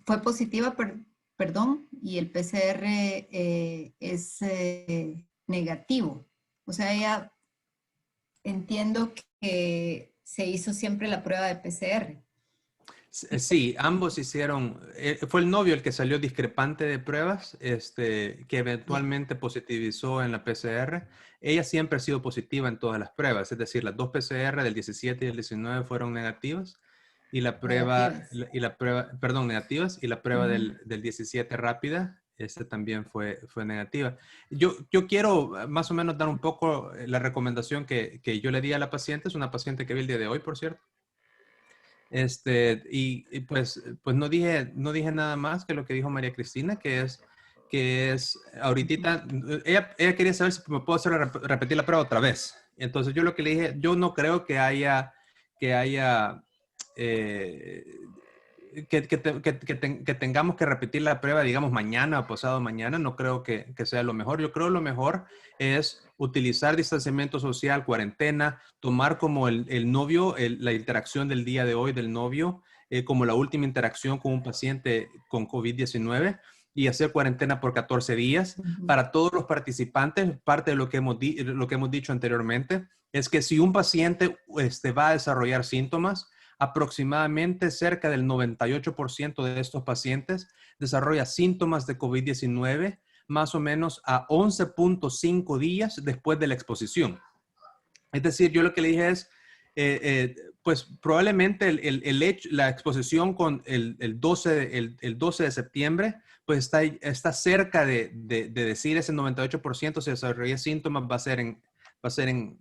fue positiva, perdón, y el PCR es negativo. O sea, ella entiendo que se hizo siempre la prueba de PCR. Sí, ambos hicieron, fue el novio el que salió discrepante de pruebas, que eventualmente positivizó en la PCR. Ella siempre ha sido positiva en todas las pruebas, es decir, las 2 PCR del 17 y el 19 fueron negativas. Y la prueba, negativas, y la prueba del 17 rápida, también fue negativa. Yo quiero más o menos dar un poco la recomendación que yo le di a la paciente, es una paciente que vi el día de hoy, por cierto. Y pues no dije nada más que lo que dijo María Cristina, que es ahorita, ella quería saber si me puedo hacer repetir la prueba otra vez. Entonces yo lo que le dije, yo no creo que tengamos que repetir la prueba, digamos, mañana o pasado mañana. No creo que sea lo mejor. Yo creo lo mejor es utilizar distanciamiento social, cuarentena, tomar como el novio, la interacción del día de hoy del novio, como la última interacción con un paciente con COVID-19 y hacer cuarentena por 14 días. Para todos los participantes, parte de lo que hemos dicho anteriormente es que si un paciente va a desarrollar síntomas, aproximadamente cerca del 98% de estos pacientes desarrolla síntomas de COVID-19 más o menos a 11.5 días después de la exposición. Es decir, yo lo que le dije es, pues probablemente la exposición con el 12 de septiembre, pues está cerca de decir ese 98% si desarrolla síntomas va a ser en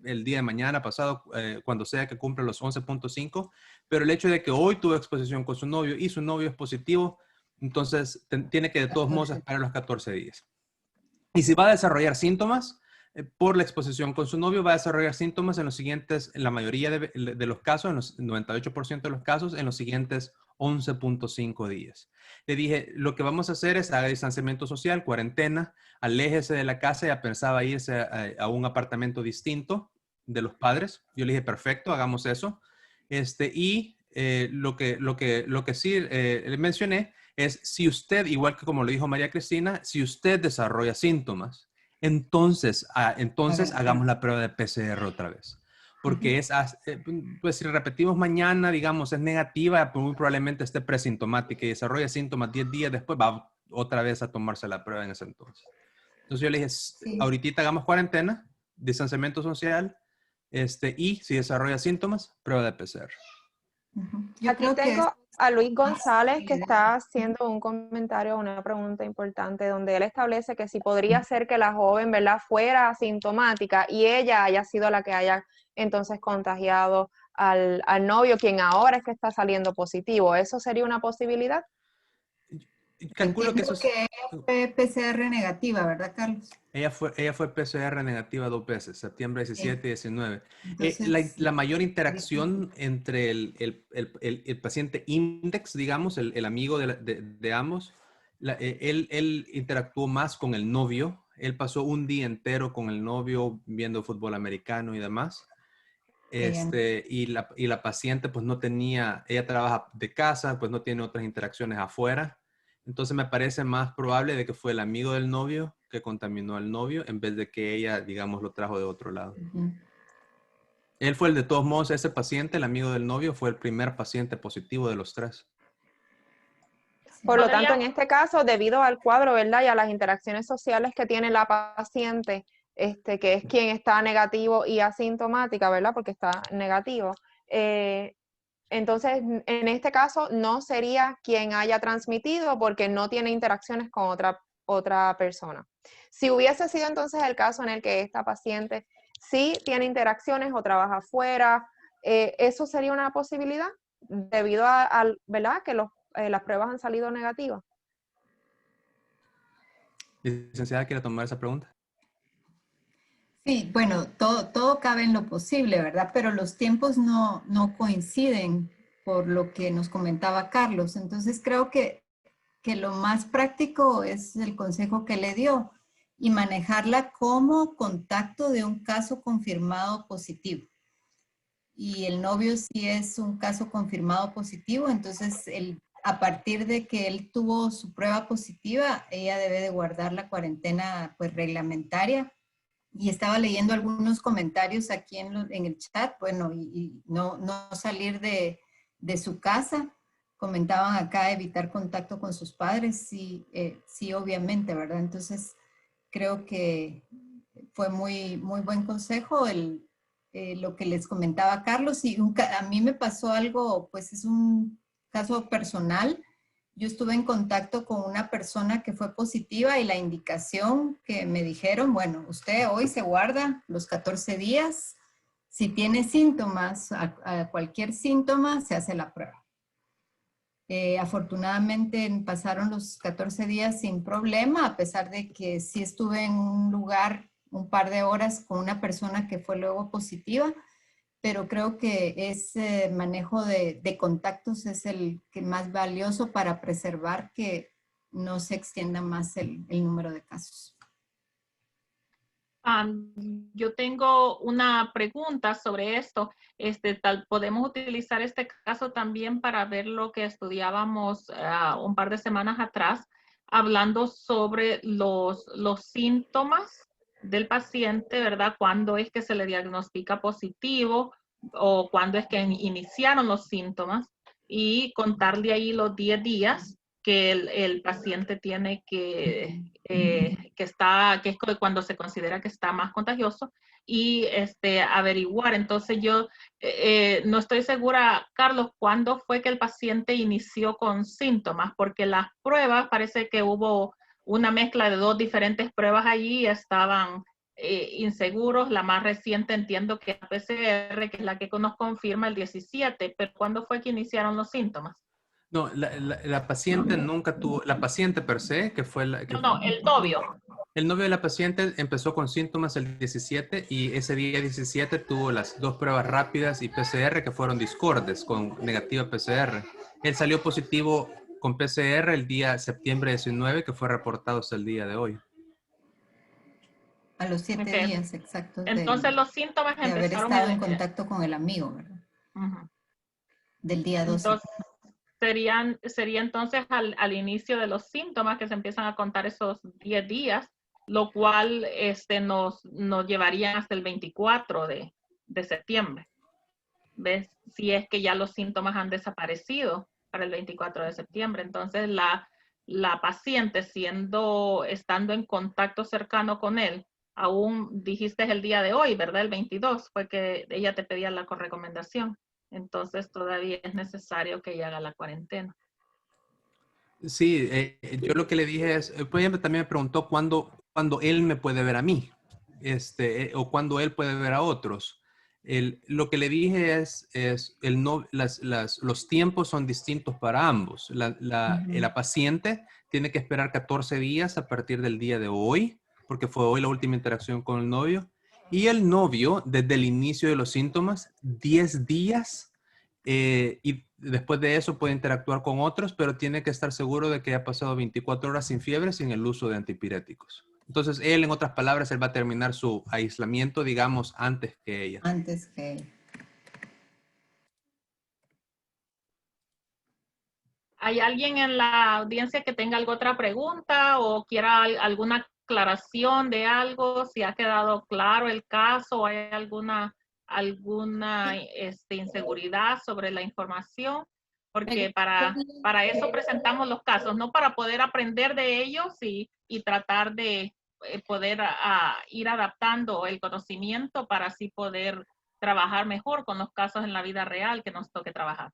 el día de mañana, pasado, cuando sea que cumpla los 11.5, pero el hecho de que hoy tuvo exposición con su novio y su novio es positivo, entonces tiene que de todos modos esperar los 14 días. Y si va a desarrollar síntomas, por la exposición con su novio, va a desarrollar síntomas en la mayoría de los casos, en los 98% de los casos, en los siguientes 11.5 días. Le dije, lo que vamos a hacer es haga distanciamiento social, cuarentena, aléjese de la casa, ya pensaba irse a un apartamento distinto de los padres. Yo le dije, perfecto, hagamos eso. Lo que sí le mencioné es, si usted, igual que como lo dijo María Cristina, si usted desarrolla síntomas, entonces hagamos la prueba de PCR otra vez. Porque pues si repetimos mañana, digamos, es negativa, pues muy probablemente esté presintomática y desarrolla síntomas 10 días después, va otra vez a tomarse la prueba en ese entonces. Entonces yo le dije, ahorita hagamos cuarentena, distanciamiento social, y si desarrolla síntomas, prueba de PCR. Aquí tengo a Luis González que está haciendo un comentario, una pregunta importante, donde él establece que si podría ser que la joven, ¿verdad?, fuera asintomática y ella haya sido la que haya entonces contagiado al novio, quien ahora es que está saliendo positivo. ¿Eso sería una posibilidad? Calculo que eso ella fue PCR negativa, ¿verdad, Carlos? Ella fue PCR negativa 2 veces, septiembre 17 y 19. Entonces, la mayor interacción entre el paciente index, digamos, el amigo de ambos, él interactuó más con el novio. Él pasó un día entero con el novio viendo fútbol americano y demás. Y la paciente pues no tenía, ella trabaja de casa, pues no tiene otras interacciones afuera. Entonces me parece más probable de que fue el amigo del novio que contaminó al novio en vez de que ella, digamos, lo trajo de otro lado. Él fue de todos modos, ese paciente, el amigo del novio, fue el primer paciente positivo de los 3. Por lo tanto, en este caso, debido al cuadro, ¿verdad?, y a las interacciones sociales que tiene la paciente, que es quien está negativo y asintomática, ¿verdad?, porque está negativo, entonces, en este caso, no sería quien haya transmitido porque no tiene interacciones con otra persona. Si hubiese sido entonces el caso en el que esta paciente sí tiene interacciones o trabaja afuera, ¿eso sería una posibilidad debido a ¿verdad?, que las pruebas han salido negativas? Licenciada, ¿quiere tomar esa pregunta? Sí, bueno, todo cabe en lo posible, ¿verdad? Pero los tiempos no coinciden por lo que nos comentaba Carlos. Entonces creo que lo más práctico es el consejo que le dio y manejarla como contacto de un caso confirmado positivo. Y el novio sí es un caso confirmado positivo, entonces a partir de que él tuvo su prueba positiva, ella debe de guardar la cuarentena pues reglamentaria. Y estaba leyendo algunos comentarios aquí en el chat, bueno, y no salir de su casa. Comentaban acá evitar contacto con sus padres, sí, obviamente, ¿verdad? Entonces, creo que fue muy buen consejo lo que les comentaba Carlos. Y a mí me pasó algo, pues es un caso personal. Yo estuve en contacto con una persona que fue positiva y la indicación que me dijeron, bueno, usted hoy se guarda los 14 días. Si tiene síntomas, a cualquier síntoma, se hace la prueba. Afortunadamente pasaron los 14 días sin problema, a pesar de que sí estuve en un lugar un par de horas con una persona que fue luego positiva, pero creo que ese manejo de contactos es el que más valioso para preservar que no se extienda más el número de casos. Yo tengo una pregunta sobre esto. Podemos utilizar este caso también para ver lo que estudiábamos un par de semanas atrás, hablando sobre los síntomas del paciente, ¿verdad? Cuándo es que se le diagnostica positivo o cuándo es que iniciaron los síntomas y contarle ahí los 10 días que el paciente tiene que es cuando se considera que está más contagioso y averiguar. Entonces yo no estoy segura, Carlos, cuándo fue que el paciente inició con síntomas, porque las pruebas, parece que hubo una mezcla de 2 diferentes pruebas allí y estaban inseguros. La más reciente entiendo que es la PCR, que es la que nos confirma el 17, pero ¿cuándo fue que iniciaron los síntomas? No, la paciente nunca tuvo, la paciente per se, que fue la... Que No, el novio. El novio de la paciente empezó con síntomas el 17 y ese día 17 tuvo las 2 pruebas rápidas y PCR que fueron discordes con negativa PCR. Él salió positivo con PCR el día septiembre 19, que fue reportado hasta el día de hoy. A los 7 Okay. días exactos Entonces los síntomas de haber empezaron estado en contacto con el amigo, ¿verdad? Del día 12. Entonces, sería entonces al inicio de los síntomas que se empiezan a contar esos 10 días, lo cual nos llevaría hasta el 24 de septiembre. ¿Ves? Si es que ya los síntomas han desaparecido para el 24 de septiembre. Entonces la paciente estando en contacto cercano con él, aún dijiste el día de hoy, ¿verdad? El 22 fue que ella te pedía la recomendación. Entonces todavía es necesario que ella haga la cuarentena. Sí, yo lo que le dije es, pues ella también me preguntó cuándo él me puede ver a mí, o cuándo él puede ver a otros. Lo que le dije es los tiempos son distintos para ambos. La paciente tiene que esperar 14 días a partir del día de hoy, porque fue hoy la última interacción con el novio. Y el novio, desde el inicio de los síntomas, 10 días, y después de eso puede interactuar con otros, pero tiene que estar seguro de que ha pasado 24 horas sin fiebre, sin el uso de antipiréticos. Entonces, él, en otras palabras, él va a terminar su aislamiento, digamos, antes que ella. Antes que ella. ¿Hay alguien en la audiencia que tenga alguna otra pregunta o quiera alguna aclaración de algo? Si ha quedado claro el caso o hay alguna inseguridad sobre la información, porque para eso presentamos los casos, no para poder aprender de ellos y tratar de poder ir adaptando el conocimiento para así poder trabajar mejor con los casos en la vida real que nos toque trabajar.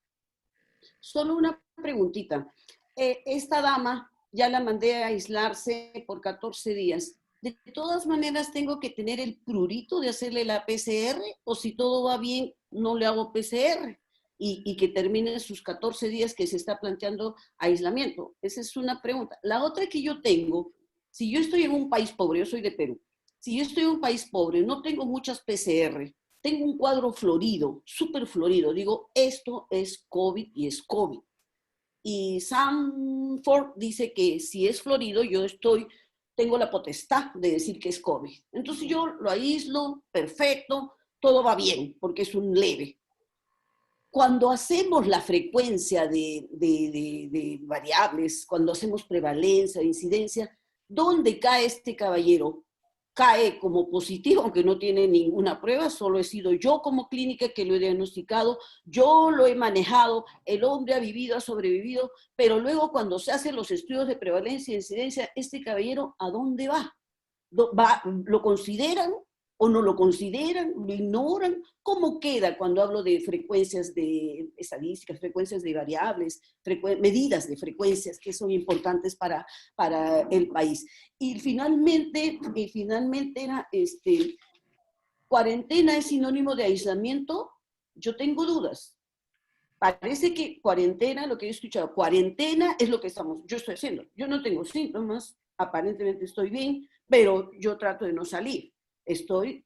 Solo una preguntita. Esta dama ya la mandé a aislarse por 14 días. ¿De todas maneras tengo que tener el prurito de hacerle la PCR? ¿O si todo va bien, no le hago PCR? Y que termine sus 14 días que se está planteando aislamiento. Esa es una pregunta. La otra que yo tengo, si yo estoy en un país pobre, yo soy de Perú, si yo estoy en un país pobre, no tengo muchas PCR, tengo un cuadro florido, súper florido, digo, esto es COVID y es COVID. Y Sanford dice que si es florido, tengo la potestad de decir que es COVID. Entonces yo lo aíslo, perfecto, todo va bien, porque es un leve. Cuando hacemos la frecuencia de variables, cuando hacemos prevalencia, incidencia, ¿dónde cae este caballero? Cae como positivo, aunque no tiene ninguna prueba, solo he sido yo como clínica que lo he diagnosticado, yo lo he manejado, el hombre ha vivido, ha sobrevivido, pero luego cuando se hacen los estudios de prevalencia e incidencia, este caballero, ¿a dónde va? ¿Lo consideran o no lo consideran? ¿Lo ignoran? ¿Cómo queda cuando hablo de frecuencias de estadísticas, frecuencias de variables, medidas de frecuencias que son importantes para el país? Y finalmente era, ¿cuarentena es sinónimo de aislamiento? Yo tengo dudas. Parece que cuarentena, lo que he escuchado, cuarentena es lo que yo estoy haciendo. Yo no tengo síntomas, aparentemente estoy bien, pero yo trato de no salir. Estoy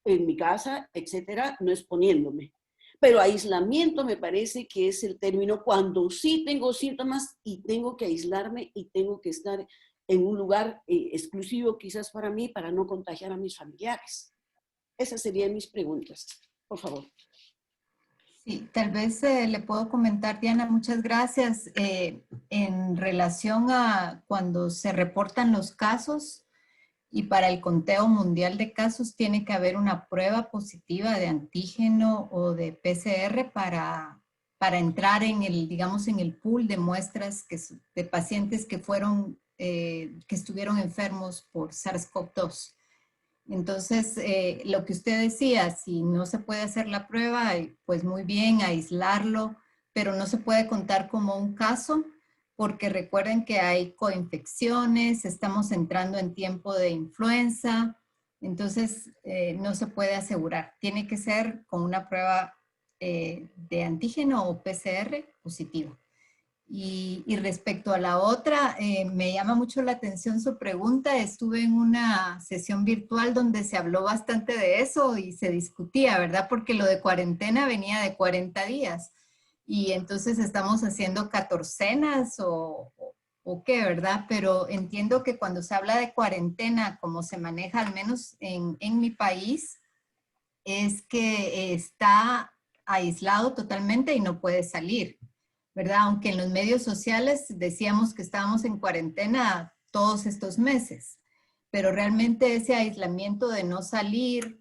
en mi casa, etcétera, no exponiéndome. Pero aislamiento me parece que es el término cuando sí tengo síntomas y tengo que aislarme y tengo que estar en un lugar exclusivo quizás para mí, para no contagiar a mis familiares. Esas serían mis preguntas. Por favor. Sí, tal vez le puedo comentar, Diana, muchas gracias. En relación a cuando se reportan los casos y para el conteo mundial de casos tiene que haber una prueba positiva de antígeno o de PCR para entrar en el, digamos, en el pool de muestras de pacientes que fueron, que estuvieron enfermos por SARS-CoV-2. Entonces, lo que usted decía, si no se puede hacer la prueba, pues muy bien, aislarlo, pero no se puede contar como un caso, porque recuerden que hay coinfecciones, estamos entrando en tiempo de influenza, entonces no se puede asegurar. Tiene que ser con una prueba de antígeno o PCR positiva. Y respecto a la otra, me llama mucho la atención su pregunta. Estuve en una sesión virtual donde se habló bastante de eso y se discutía, ¿verdad? Porque lo de cuarentena venía de 40 días. Y entonces estamos haciendo catorcenas o qué, ¿verdad? Pero entiendo que cuando se habla de cuarentena, como se maneja al menos en mi país, es que está aislado totalmente y no puede salir, ¿verdad? Aunque en los medios sociales decíamos que estábamos en cuarentena todos estos meses, pero realmente ese aislamiento de no salir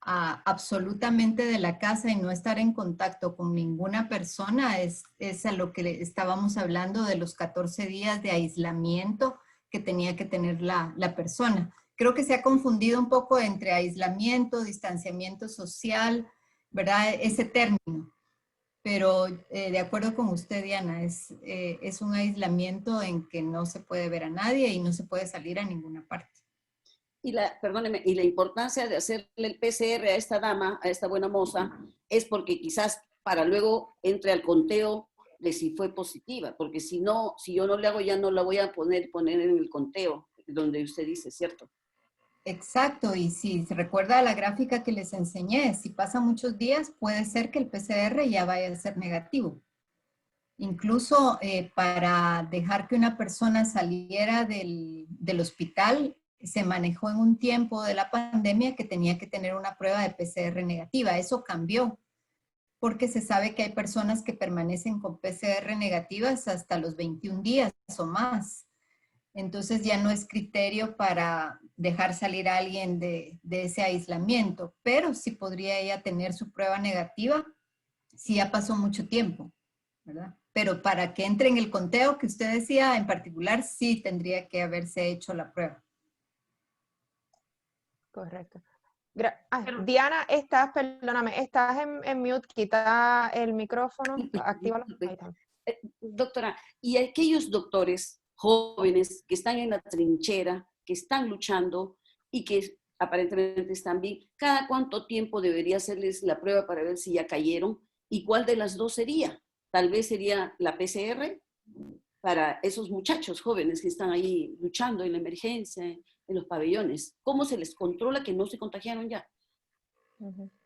absolutamente de la casa y no estar en contacto con ninguna persona es a lo que estábamos hablando de los 14 días de aislamiento que tenía que tener la persona. Creo que se ha confundido un poco entre aislamiento, distanciamiento social, ¿verdad? Ese término. Pero de acuerdo con usted, Diana, es un aislamiento en que no se puede ver a nadie y no se puede salir a ninguna parte. Perdóneme, y la importancia de hacerle el PCR a esta dama, a esta buena moza, es porque quizás para luego entre al conteo de si fue positiva, porque si no, si yo no le hago ya no la voy a poner en el conteo, donde usted dice, ¿cierto? Exacto, y si se recuerda la gráfica que les enseñé, si pasan muchos días, puede ser que el PCR ya vaya a ser negativo. Incluso para dejar que una persona saliera del hospital, se manejó en un tiempo de la pandemia que tenía que tener una prueba de PCR negativa. Eso cambió, porque se sabe que hay personas que permanecen con PCR negativas hasta los 21 días o más. Entonces ya no es criterio para dejar salir a alguien de ese aislamiento, pero sí podría ella tener su prueba negativa si ya pasó mucho tiempo, ¿verdad? Pero para que entre en el conteo que usted decía en particular, sí tendría que haberse hecho la prueba. Correcto. Diana, perdóname, estás en mute, quita el micrófono, actívalo. Ahí está. Doctora, y aquellos doctores jóvenes que están en la trinchera, que están luchando y que aparentemente están bien, ¿cada cuánto tiempo debería hacerles la prueba para ver si ya cayeron? ¿Y cuál de las dos sería? Tal vez sería la PCR para esos muchachos jóvenes que están ahí luchando en la emergencia, en los pabellones. ¿Cómo se les controla que no se contagiaron ya?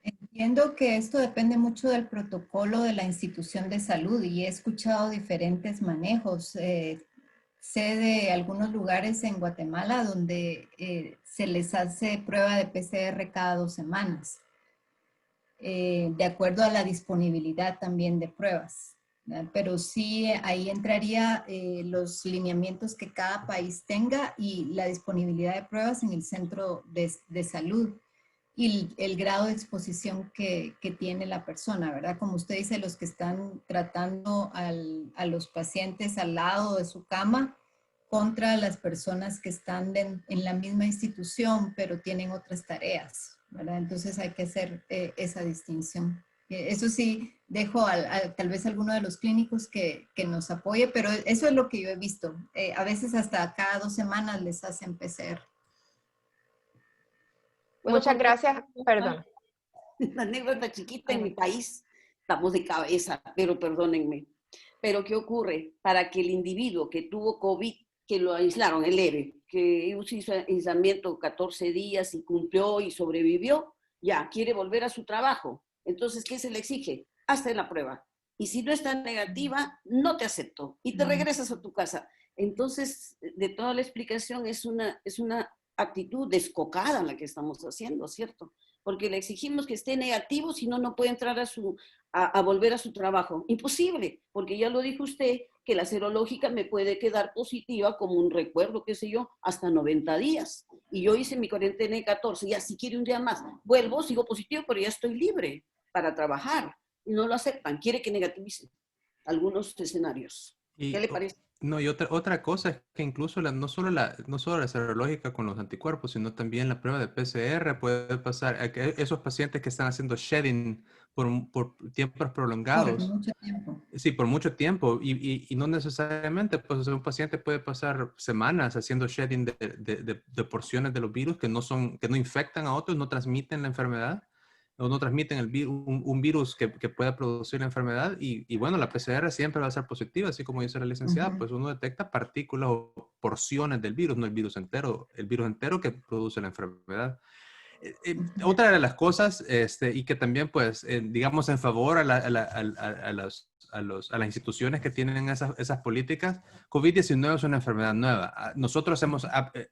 Entiendo que esto depende mucho del protocolo de la institución de salud y he escuchado diferentes manejos. Sé de algunos lugares en Guatemala donde se les hace prueba de PCR cada 2 semanas, de acuerdo a la disponibilidad también de pruebas. ¿Verdad? Pero sí, ahí entraría los lineamientos que cada país tenga y la disponibilidad de pruebas en el centro de salud y el grado de exposición que tiene la persona, ¿verdad? Como usted dice, los que están tratando a los pacientes al lado de su cama contra las personas que están en la misma institución, pero tienen otras tareas, ¿verdad? Entonces hay que hacer esa distinción. Eso sí, dejo tal vez a alguno de los clínicos que nos apoye, pero eso es lo que yo he visto. A veces hasta cada 2 semanas les hacen PCR. Muchas gracias, perdón. La anécdota chiquita en mi país, estamos de cabeza, pero perdónenme. Pero ¿qué ocurre? Para que el individuo que tuvo COVID, que lo aislaron, el leve, que hizo aislamiento 14 días y cumplió y sobrevivió, ya quiere volver a su trabajo. Entonces, ¿qué se le exige? Hazte la prueba. Y si no está negativa, no te acepto. Y te regresas a tu casa. Entonces, de toda la explicación es una actitud descocada la que estamos haciendo, ¿cierto? Porque le exigimos que esté negativo, si no, no puede entrar a volver a su trabajo. Imposible, porque ya lo dijo usted, que la serológica me puede quedar positiva como un recuerdo, qué sé yo, hasta 90 días. Y yo hice mi cuarentena en 14, ya si quiere un día más, vuelvo, sigo positivo, pero ya estoy libre para trabajar. Y no lo aceptan, quiere que negativice algunos escenarios. ¿Qué le parece? No, y otra cosa es que incluso no solo la serológica con los anticuerpos, sino también la prueba de PCR puede pasar a que esos pacientes que están haciendo shedding por tiempos prolongados. Por mucho tiempo. Sí, por mucho tiempo. Y no necesariamente, pues o sea, un paciente puede pasar semanas haciendo shedding de porciones de los virus que no infectan a otros, no transmiten la enfermedad o no transmiten un virus que pueda producir la enfermedad. Y bueno, la PCR siempre va a ser positiva, así como dice la licenciada, pues uno detecta partículas o porciones del virus, no el virus entero que produce la enfermedad. Otra de las cosas, y que también, pues, digamos, en favor a las instituciones que tienen esas políticas, COVID-19 es una enfermedad nueva. Nosotros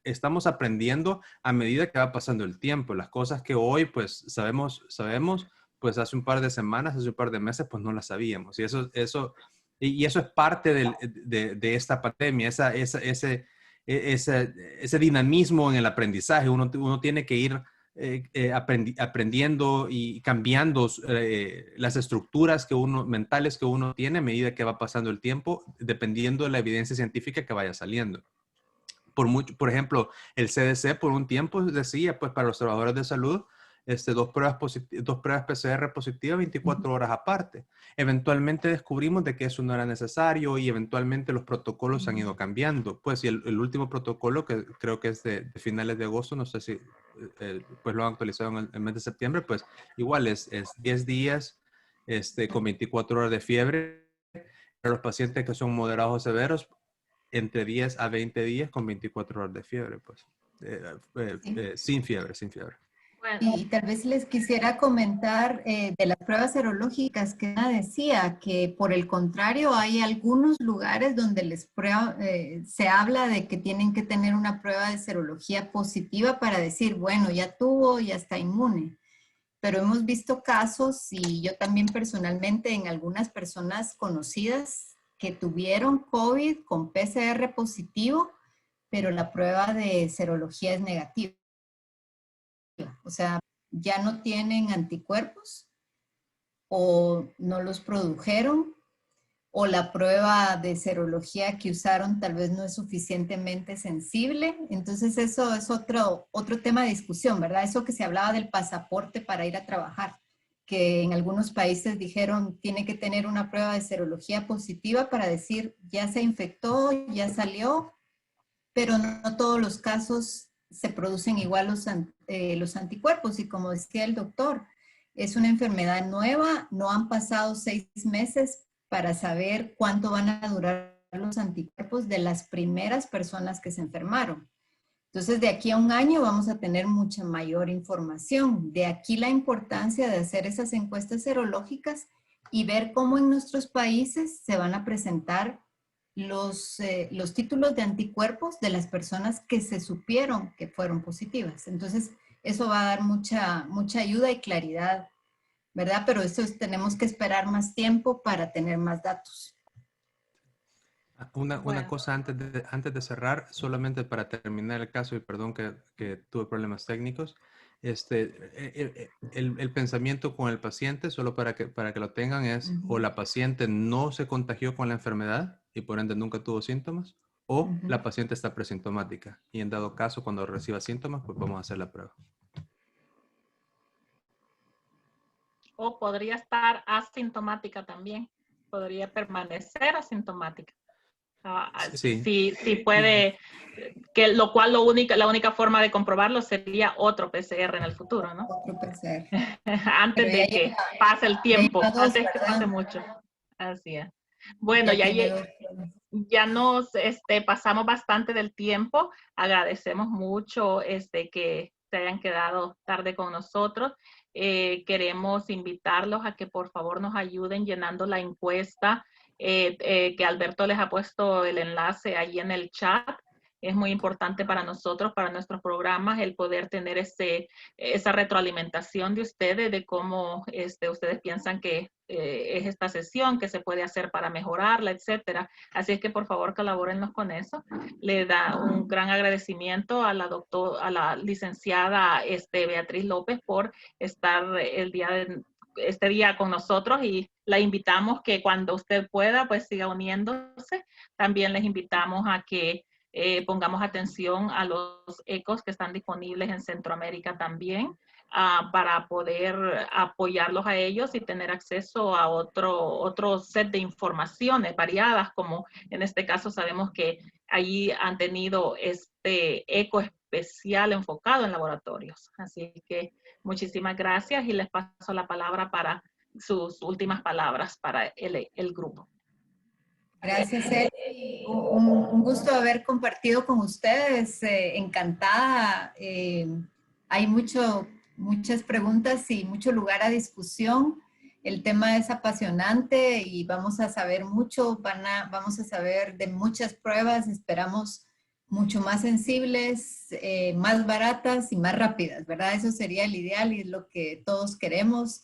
estamos aprendiendo a medida que va pasando el tiempo. Las cosas que hoy, pues, sabemos, pues, hace un par de semanas, hace un par de meses, pues, no las sabíamos. Y eso es parte de esta pandemia, ese dinamismo en el aprendizaje. Uno tiene que ir aprendiendo y cambiando las estructuras mentales que uno tiene a medida que va pasando el tiempo, dependiendo de la evidencia científica que vaya saliendo. Por ejemplo, el CDC por un tiempo decía, pues para los trabajadores de salud, dos pruebas PCR positivas 24 horas aparte. Eventualmente descubrimos de que eso no era necesario y eventualmente los protocolos han ido cambiando. Pues y el último protocolo, que creo que es de finales de agosto, no sé si pues lo han actualizado en el mes de septiembre, pues igual es 10 días con 24 horas de fiebre. Para los pacientes que son moderados o severos, entre 10 a 20 días con 24 horas de fiebre, pues sin fiebre. Bueno. Y tal vez les quisiera comentar de las pruebas serológicas que Ana decía, que por el contrario hay algunos lugares donde se habla de que tienen que tener una prueba de serología positiva para decir, bueno, ya está inmune. Pero hemos visto casos, y yo también personalmente en algunas personas conocidas que tuvieron COVID con PCR positivo, pero la prueba de serología es negativa. O sea, ya no tienen anticuerpos o no los produjeron o la prueba de serología que usaron tal vez no es suficientemente sensible. Entonces eso es otro tema de discusión, ¿verdad? Eso que se hablaba del pasaporte para ir a trabajar, que en algunos países dijeron tiene que tener una prueba de serología positiva para decir ya se infectó, ya salió, pero no todos los casos se producen igual los anticuerpos. Y como decía el doctor, es una enfermedad nueva, no han pasado 6 meses para saber cuánto van a durar los anticuerpos de las primeras personas que se enfermaron. Entonces, de aquí a un año vamos a tener mucha mayor información. De aquí la importancia de hacer esas encuestas serológicas y ver cómo en nuestros países se van a presentar los títulos de anticuerpos de las personas que se supieron que fueron positivas. Entonces, eso va a dar mucha ayuda y claridad, ¿verdad? Pero tenemos que esperar más tiempo para tener más datos. Una cosa antes de cerrar, solamente para terminar el caso, y perdón que tuve problemas técnicos, el pensamiento con el paciente, solo para que lo tengan, es o la paciente no se contagió con la enfermedad y por ende nunca tuvo síntomas, o la paciente está presintomática. Y en dado caso, cuando reciba síntomas, pues vamos a hacer la prueba. O podría estar asintomática también. Podría permanecer asintomática. Sí. Si puede, que lo cual la única forma de comprobarlo sería otro PCR en el futuro, ¿no? Otro PCR. Antes de que pase el tiempo, antes de que pase mucho. Así es. Bueno, ya nos pasamos bastante del tiempo. Agradecemos mucho que se hayan quedado tarde con nosotros. Queremos invitarlos a que por favor nos ayuden llenando la encuesta que Alberto les ha puesto el enlace ahí en el chat. Es muy importante para nosotros, para nuestros programas, el poder tener esa retroalimentación de ustedes, de cómo ustedes piensan que es esta sesión, que se puede hacer para mejorarla, etcétera. Así es que por favor colabórennos con eso. Le da un gran agradecimiento a la licenciada Beatriz López por estar este día con nosotros, y la invitamos que cuando usted pueda, pues siga uniéndose. También les invitamos a que pongamos atención a los ecos que están disponibles en Centroamérica también, para poder apoyarlos a ellos y tener acceso a otro set de informaciones variadas, como en este caso sabemos que allí han tenido este eco especial enfocado en laboratorios. Así que muchísimas gracias y les paso la palabra para sus últimas palabras para el grupo. Gracias, Eli. Un gusto haber compartido con ustedes. Encantada. Hay muchas preguntas y mucho lugar a discusión. El tema es apasionante y vamos a saber mucho. Vamos a saber de muchas pruebas. Esperamos mucho más sensibles, más baratas y más rápidas, ¿verdad? Eso sería el ideal y es lo que todos queremos.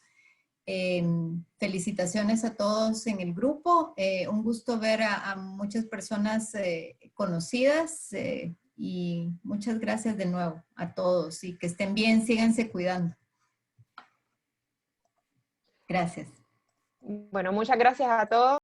Felicitaciones a todos en el grupo. Un gusto ver a muchas personas conocidas y muchas gracias de nuevo a todos y que estén bien, síganse cuidando. Gracias. Bueno, muchas gracias a todos.